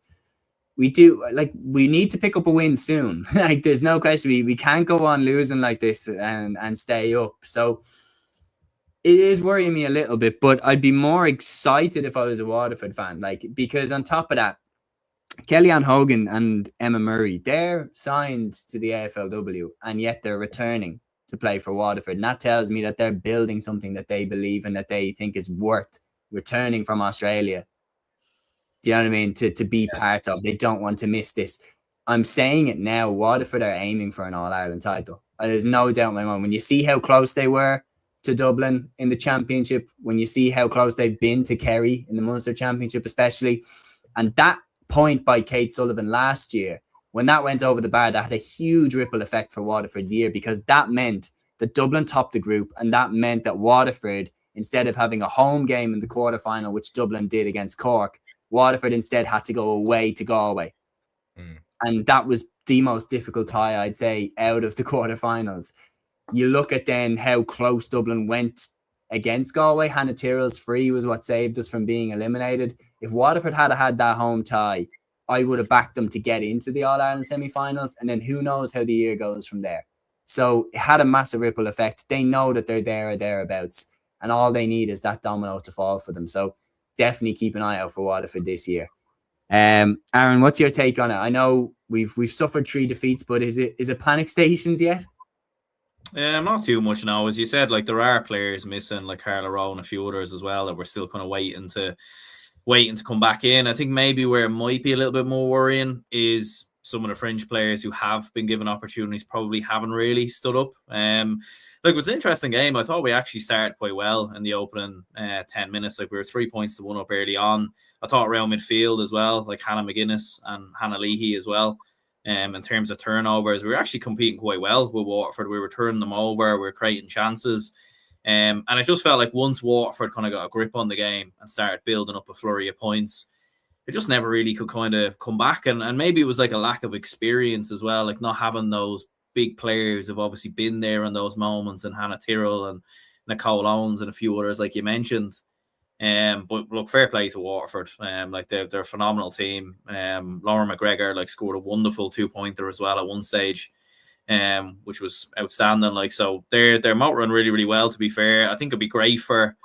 we need to pick up a win soon. Like, there's no question. We can't go on losing like this and stay up. So it is worrying me a little bit, but I'd be more excited if I was a Waterford fan, like, because on top of that, Kellyanne Hogan and Emma Murray, they're signed to the AFLW, and yet they're returning to play for Waterford. And that tells me that they're building something that they believe in, that they think is worth returning from Australia. Do you know what I mean? To be part of. They don't want to miss this. I'm saying it now. Waterford are aiming for an All-Ireland title. There's no doubt in my mind. When you see how close they were to Dublin in the championship, when you see how close they've been to Kerry in the Munster Championship especially, and that point by Kate Sullivan last year, when that went over the bar, that had a huge ripple effect for Waterford's year, because that meant that Dublin topped the group, and that meant that Waterford, instead of having a home game in the quarterfinal, which Dublin did against Cork, Waterford instead had to go away to Galway. And that was the most difficult tie, I'd say, out of the quarterfinals. You look at then how close Dublin went against Galway. Hannah Tyrrell's free was what saved us from being eliminated. If Waterford had had that home tie, I would have backed them to get into the All-Ireland semi-finals, and then who knows how the year goes from there. So it had a massive ripple effect. They know that they're there or thereabouts, and all they need is that domino to fall for them. So definitely keep an eye out for Waterford this year. Aaron, what's your take on it? I know we've suffered 3 defeats, but is it panic stations yet? Not too much now. As you said, like, there are players missing, like Carla Rowe and a few others as well, that we're still kind of waiting to come back in. I think maybe where it might be a little bit more worrying is some of the fringe players who have been given opportunities probably haven't really stood up. It was an interesting game. I thought we actually started quite well in the opening 10 minutes. Like, we were 3 points to 1 up early on. I thought around midfield as well, like Hannah McGuinness and Hannah Leahy as well. In terms of turnovers, we were actually competing quite well with Waterford. We were turning them over, we were creating chances. And I just felt like once Waterford kind of got a grip on the game and started building up a flurry of points, it just never really could kind of come back. And maybe it was like a lack of experience as well, like not having those big players who've obviously been there in those moments, and Hannah Tyrrell and Nicole Owens and a few others, like you mentioned. But look, fair play to Waterford. Like they're a phenomenal team. Laura McGregor like scored a wonderful 2-pointer as well at one stage, which was outstanding. Like, so they're motoring really, really well, to be fair. I think it'd be great for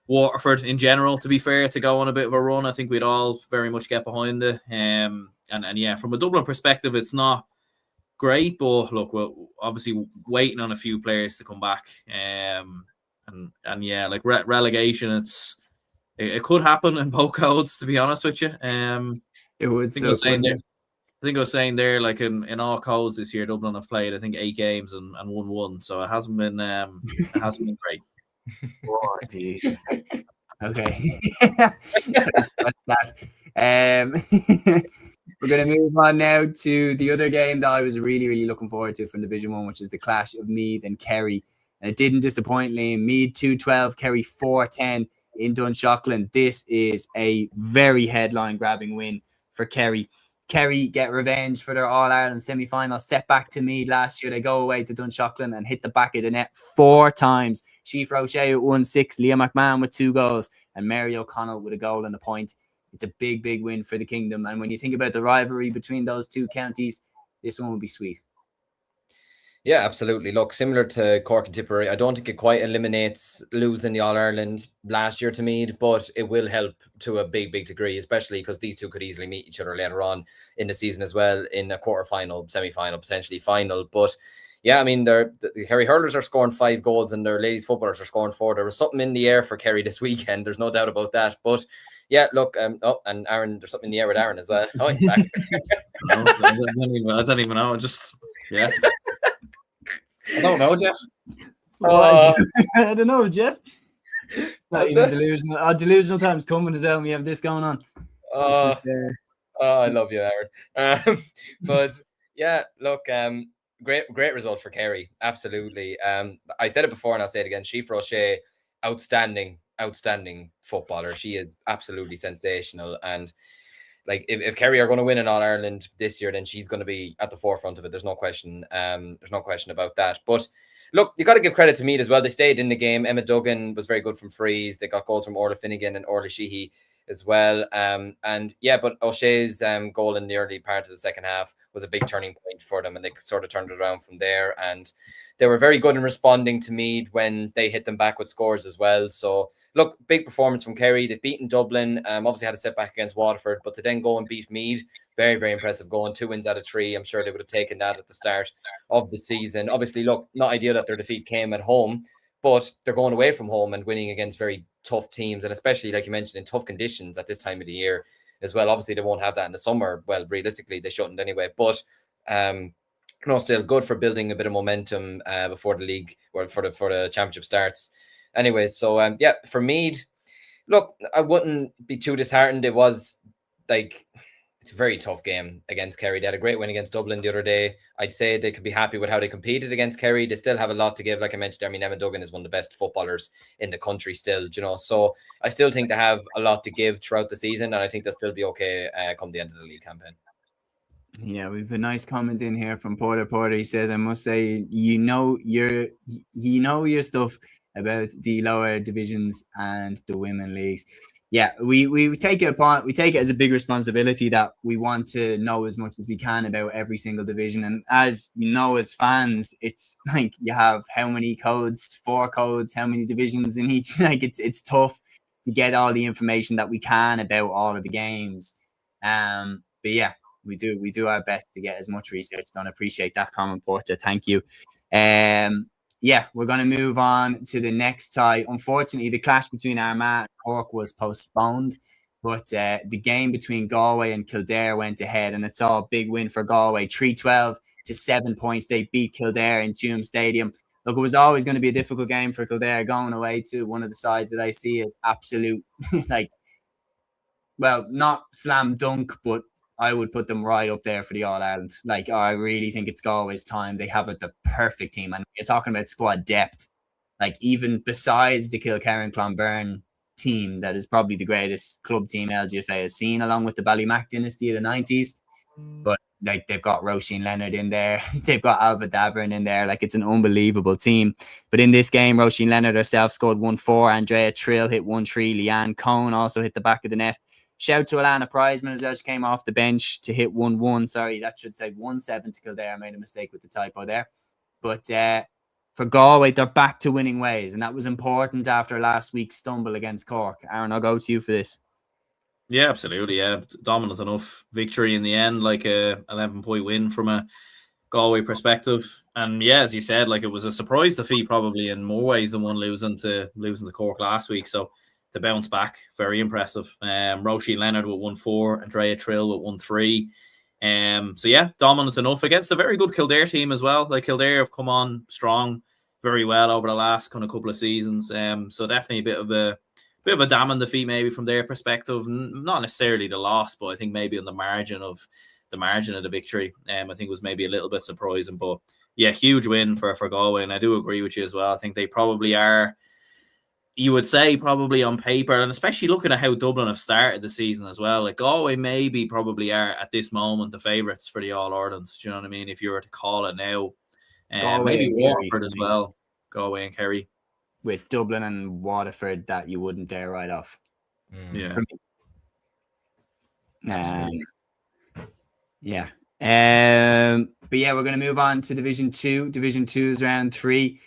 Waterford in general, to be fair, to go on a bit of a run. I think we'd all very much get behind it. And yeah, from a Dublin perspective, it's not great, but look, we're obviously waiting on a few players to come back. And yeah, like relegation, it could happen in both codes, to be honest with you. It would. I think I was saying there, like in all codes this year, Dublin have played, I think, 8 games and won 1. So it hasn't been great. Oh, Jesus. Okay. That's that. We're going to move on now to the other game that I was really, really looking forward to from Division 1, which is the clash of Meath and Kerry. And it didn't disappoint, Liam. Meath 2-12, Kerry 4-10 in Dunshaughlin. This is a very headline-grabbing win for Kerry. Kerry get revenge for their All-Ireland semi-final setback to Meath last year. They go away to Dunshaughlin and hit the back of the net 4 times. Sheaf Roche with 1-6, Leah McMahon with 2 goals, and Mary O'Connell with a goal and a point. It's a big, big win for the Kingdom. And when you think about the rivalry between those two counties, this one will be sweet. Yeah, absolutely. Look, similar to Cork and Tipperary, I don't think it quite eliminates losing the All-Ireland last year to Meath, but it will help to a big, big degree, especially because these two could easily meet each other later on in the season as well, in a quarter-final, semi-final, potentially final. But yeah, I mean, the Kerry hurlers are scoring 5 goals and their ladies footballers are scoring 4. There was something in the air for Kerry this weekend. There's no doubt about that. But yeah, look, and Aaron, there's something in the air with Aaron as well. Oh, he's back. I don't even know. Just, yeah. I don't know, Jeff. I don't know, Jeff. It's not even delusional. Our delusional time's coming as well, and we have this going on. I love you, Aaron. But yeah, look, great result for Kerry. Absolutely. I said it before and I'll say it again. Sheaf Roche, outstanding footballer. She is absolutely sensational. And like, if Kerry are going to win an All-Ireland this year, then she's going to be at the forefront of it. There's no question. There's no question about that. But look, you got to give credit to Meath as well. They stayed in the game. Emma Duggan was very good from frees. They got goals from Orla Finnegan and Orla Sheehy as well. And yeah, but O'Shea's goal in the early part of the second half was a big turning point for them, and they sort of turned it around from there. And they were very good in responding to Meath when they hit them back with scores as well. So look, big performance from Kerry. They've beaten Dublin, obviously had a setback against Waterford, but to then go and beat Meath, very, very impressive going. 2 wins out of 3. I'm sure they would have taken that at the start of the season. Obviously, look, not ideal that their defeat came at home, but they're going away from home and winning against very tough teams, and especially, like you mentioned, in tough conditions at this time of the year as well. Obviously, they won't have that in the summer. Well, realistically, they shouldn't anyway, but still good for building a bit of momentum before the league or for the championship starts. Anyway, so yeah, for Meath, look, I wouldn't be too disheartened. It was like, it's a very tough game against Kerry. They had a great win against Dublin the other day. I'd say they could be happy with how they competed against Kerry. They still have a lot to give. Like I mentioned, I mean, Emma Duggan is one of the best footballers in the country still, you know. So I still think they have a lot to give throughout the season, and I think they'll still be okay come the end of the league campaign. Yeah, we've a nice comment in here from Porter. He says, I must say, you know your stuff about the lower divisions and the women leagues. Yeah, we take it as a big responsibility that we want to know as much as we can about every single division. And as you know, as fans, it's like you have how many codes, 4 codes, how many divisions in each. Like it's tough to get all the information that we can about all of the games. But yeah, we do our best to get as much research done. Appreciate that comment, Porter. Thank you. Yeah, we're going to move on to the next tie. Unfortunately, the clash between Armagh and Cork was postponed But the game between Galway and Kildare went ahead, and it's all big win for Galway, 3-12 to 7 points. They beat Kildare in Doom Stadium. Look, it was always going to be a difficult game for Kildare, going away to one of the sides that I see as absolute, like, well, not slam dunk, but I would put them right up there for the All-Ireland. Like, I really think it's Galway's time. They have the perfect team. And you're talking about squad depth. Like, even besides the Kilkerran Clonberne team, that is probably the greatest club team LGFA has seen, along with the Ballymac dynasty of the 90s. But, like, they've got Roisin Leonard in there. They've got Alva Davern in there. Like, it's an unbelievable team. But in this game, Roisin Leonard herself scored 1-4. Andrea Trill hit 1-3. Leanne Cohn also hit the back of the net. Shout to Alana Prizeman as well. She came off the bench to hit 1-1. Sorry, that should say 1-7 to Kildare. I made a mistake with the typo there. But for Galway, they're back to winning ways. And that was important after last week's stumble against Cork. Aaron, I'll go to you for this. Yeah, absolutely. Yeah, dominant enough victory in the end, like a 11-point win from a Galway perspective. And yeah, as you said, like it was a surprise defeat probably in more ways than one losing to Cork last week. So to bounce back, very impressive. Roisin Leonard with 1-4, Andrea Trill with 1-3. So yeah, dominant enough against a very good Kildare team as well. Like Kildare have come on strong very well over the last kind of couple of seasons. So definitely a bit of a damning defeat maybe from their perspective. Not necessarily the loss, but I think maybe on the margin of the victory. I think was maybe a little bit surprising. But yeah, huge win for Galway, and I do agree with you as well. I think they probably are, you would say, probably on paper, and especially looking at how Dublin have started the season as well. Like Galway maybe probably are at this moment the favourites for the All-Ireland. Do you know what I mean? If you were to call it now. Maybe Waterford as well. Galway and Kerry. With Dublin and Waterford that you wouldn't dare write off. Yeah. Yeah. But yeah, we're going to move on to Division 2. Division 2 is round 3.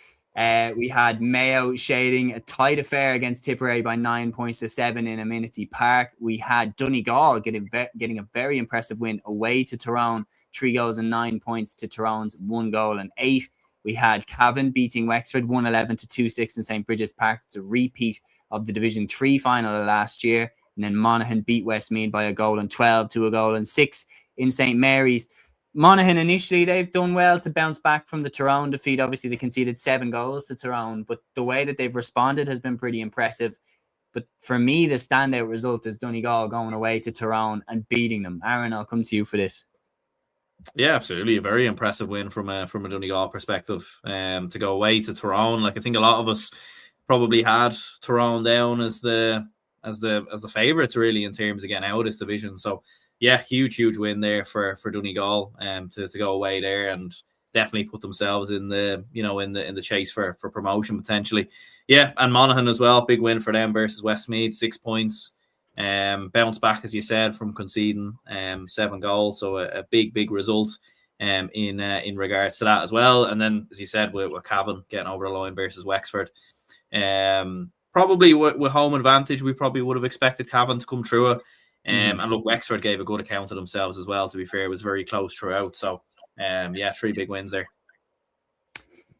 We had Mayo shading a tight affair against Tipperary by 9 points to 7 in Amenity Park. We had Donegal getting a very impressive win away to Tyrone, 3 goals and 9 points to Tyrone's 1 goal and 8. We had Cavan beating Wexford 1-11 to 2-6 in St. Bridget's Park. It's a repeat of the Division 3 final of last year. And then Monaghan beat Westmeath by a goal and 12 to a goal and 6 in St. Mary's. Monaghan initially, they've done well to bounce back from the Tyrone defeat. Obviously, they conceded 7 goals to Tyrone, but the way that they've responded has been pretty impressive. But for me, the standout result is Donegal going away to Tyrone and beating them. Aaron, I'll come to you for this. Yeah, absolutely. A very impressive win from a Donegal perspective. To go away to Tyrone, like I think a lot of us probably had Tyrone down as the favourites really in terms of getting out of this division. So yeah, huge win there for Donegal to go away there and definitely put themselves in the in the chase for promotion potentially. Yeah, and Monaghan as well, big win for them versus Westmeath, 6 points. Bounce back, as you said, from conceding 7 goals, so a big result in regards to that as well. And then, as you said, with Cavan getting over the line versus Wexford, probably with home advantage, we probably would have expected Cavan to come through it. And look, Wexford gave a good account of themselves as well. To be fair, it was very close throughout. So, 3 big wins there.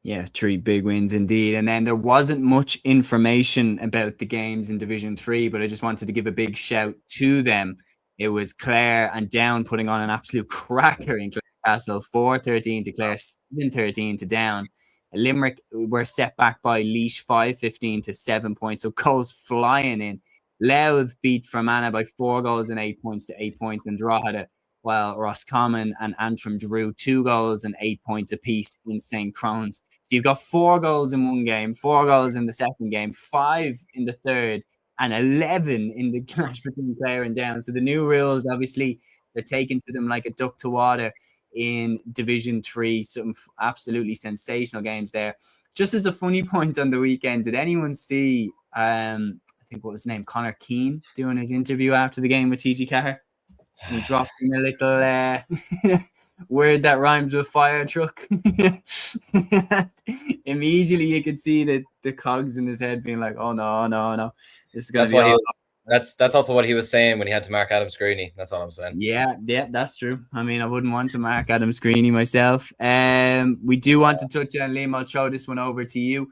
Yeah, 3 big wins indeed. And then there wasn't much information about the games in Division 3, but I just wanted to give a big shout to them. It was Clare and Down putting on an absolute cracker in Clarecastle, 4-13 to Clare, 7-13 to Down. Limerick were set back by Laois, 5-15 to 7 points. So goals flying in. Louth beat Fermanagh by 4 goals and 8 points to 8 points. And Drogheda, while Roscommon and Antrim drew 2 goals and 8 points apiece in St. Crown's. So you've got 4 goals in one game, 4 goals in the second game, 5 in the third, and 11 in the clash between Clare and Down. So the new rules, obviously, they're taken to them like a duck to water in Division 3. Some absolutely sensational games there. Just as a funny point on the weekend, did anyone see, I think what was his name, Conor Keane, doing his interview after the game with TG Carr? He dropped in a little word that rhymes with fire truck. Immediately you could see that the cogs in his head being like, oh no, this is gonna be awesome. That's also what he was saying when he had to mark Adam Screeney. That's all I'm saying. Yeah, that's true. I mean, I wouldn't want to mark Adam Screeney myself. We do want to touch on Liam. I'll throw this one over to you.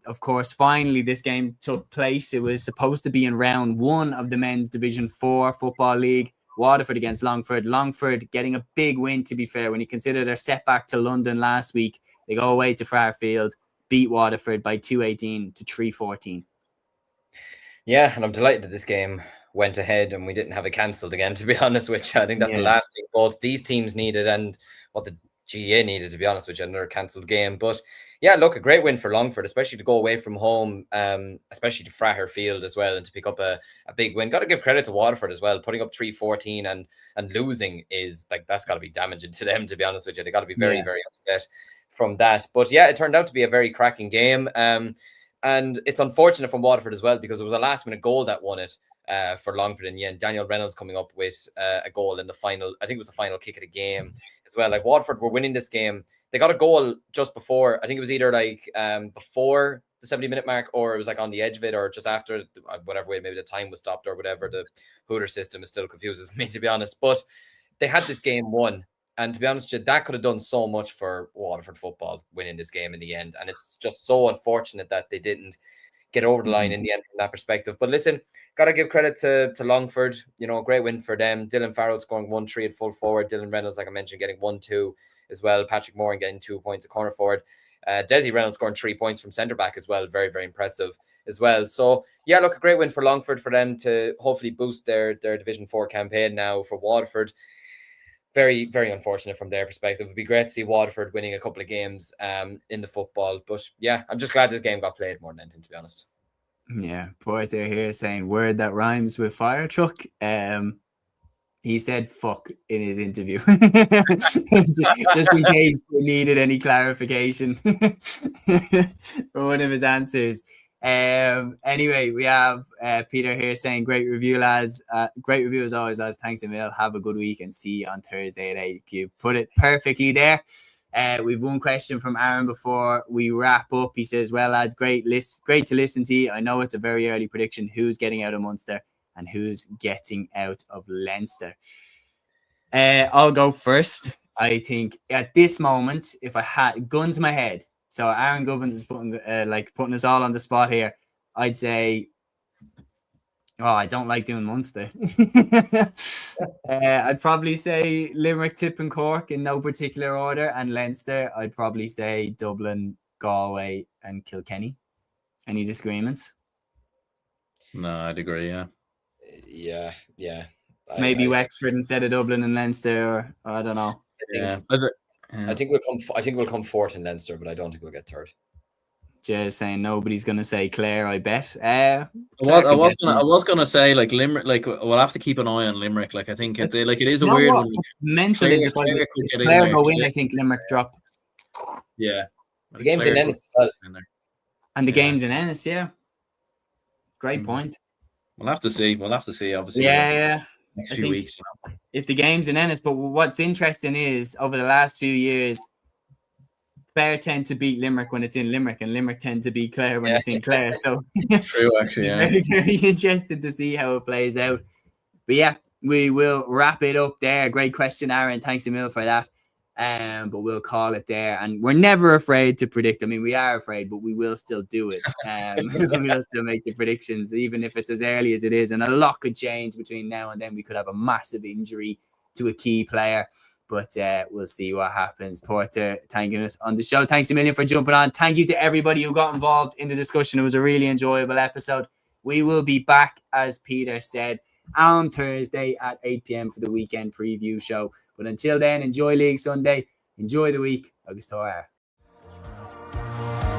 Of course, finally this game took place. It was supposed to be in round 1 of the men's Division 4 Football League. Waterford against Longford. Longford getting a big win, to be fair, when you consider their setback to London last week. They go away to Fairfield, beat Waterford by 218 to 314. Yeah, and I'm delighted that this game went ahead and we didn't have it cancelled again, to be honest with you. I think that's the last thing both these teams needed and what the GA needed, to be honest with you, another cancelled game. But yeah, look, a great win for Longford, especially to go away from home, especially to Fairfield as well, and to pick up a big win. Got to give credit to Waterford as well. Putting up 3-14 and losing is like, that's got to be damaging to them, to be honest with you. They got to be very, very upset from that. But yeah, it turned out to be a very cracking game. And it's unfortunate from Waterford as well, because it was a last minute goal that won it for Longford in the end. Daniel Reynolds coming up with a goal in the final, I think it was the final kick of the game as well. Like, Waterford were winning this game. They got a goal just before, I think it was either like before the 70-minute mark, or it was like on the edge of it, or just after, whatever way, maybe the time was stopped or whatever. The Hooter system is still confuses me, to be honest. But they had this game won. And to be honest with you, that could have done so much for Waterford football, winning this game in the end. And it's just so unfortunate that they didn't get over the line in the end from that perspective. But listen, got to give credit to Longford. You know, a great win for them. Dylan Farrell scoring 1-3 at full forward. Dylan Reynolds, like I mentioned, getting 1-2 as well. Patrick Moran getting 2 points at corner forward. Desi Reynolds scoring 3 points from centre back as well. Very, very impressive as well. So yeah, look, a great win for Longford, for them to hopefully boost their Division 4 campaign now. For Waterford, very, very unfortunate from their perspective. It'd be great to see Waterford winning a couple of games in the football. But yeah, I'm just glad this game got played more than anything, to be honest. Yeah, Porter here saying word that rhymes with fire truck. He said fuck in his interview. Just in case we needed any clarification for one of his answers. Anyway, we have Peter here saying great review, lads. Great review as always, lads. Thanks, Emil. Have a good week and see you on Thursday at 8. You put it perfectly there. We've one question from Aaron before we wrap up. He says, well, lads, great to listen to you. I know it's a very early prediction. Who's getting out of Munster and who's getting out of Leinster? I'll go first. I think at this moment, if I had gun to my head, so Aaron Gubbins is putting us all on the spot here, I'd say, I don't like doing Munster. I'd probably say Limerick, Tip and Cork in no particular order, and Leinster, I'd probably say Dublin, Galway and Kilkenny. Any disagreements? No, I'd agree, Yeah. Maybe Wexford instead of Dublin and Leinster, or I don't know. I think we'll come fourth in Leinster, but I don't think we'll get third. Jay's saying nobody's going to say Clare, I bet. I was gonna say like Limerick. Like, we'll have to keep an eye on Limerick. Like, I think it is a weird one. Mental is if Clare go in, I think Limerick drop. Yeah, the game's in Ennis as well. And the game's in Ennis, yeah. Great point. We'll have to see. Obviously, next few weeks. If the game's in Ennis, but what's interesting is over the last few years, Clare tend to beat Limerick when it's in Limerick, and Limerick tend to beat Clare when it's in Clare. So true, actually, very, very interested to see how it plays out. But yeah, we will wrap it up there. Great question, Aaron. Thanks a mil for that. But we'll call it there. And we're never afraid to predict. I mean, we are afraid, but we will still do it. We'll still make the predictions, even if it's as early as it is. And a lot could change between now and then. We could have a massive injury to a key player. But we'll see what happens. Porter, thanking us on the show. Thanks a million for jumping on. Thank you to everybody who got involved in the discussion. It was a really enjoyable episode. We will be back, as Peter said, on Thursday at 8 p.m. for the weekend preview show. But until then, enjoy League Sunday. Enjoy the week. Agus Torah.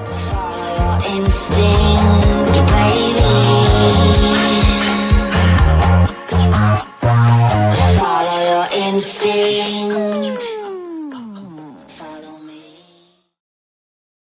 Follow your instinct, baby.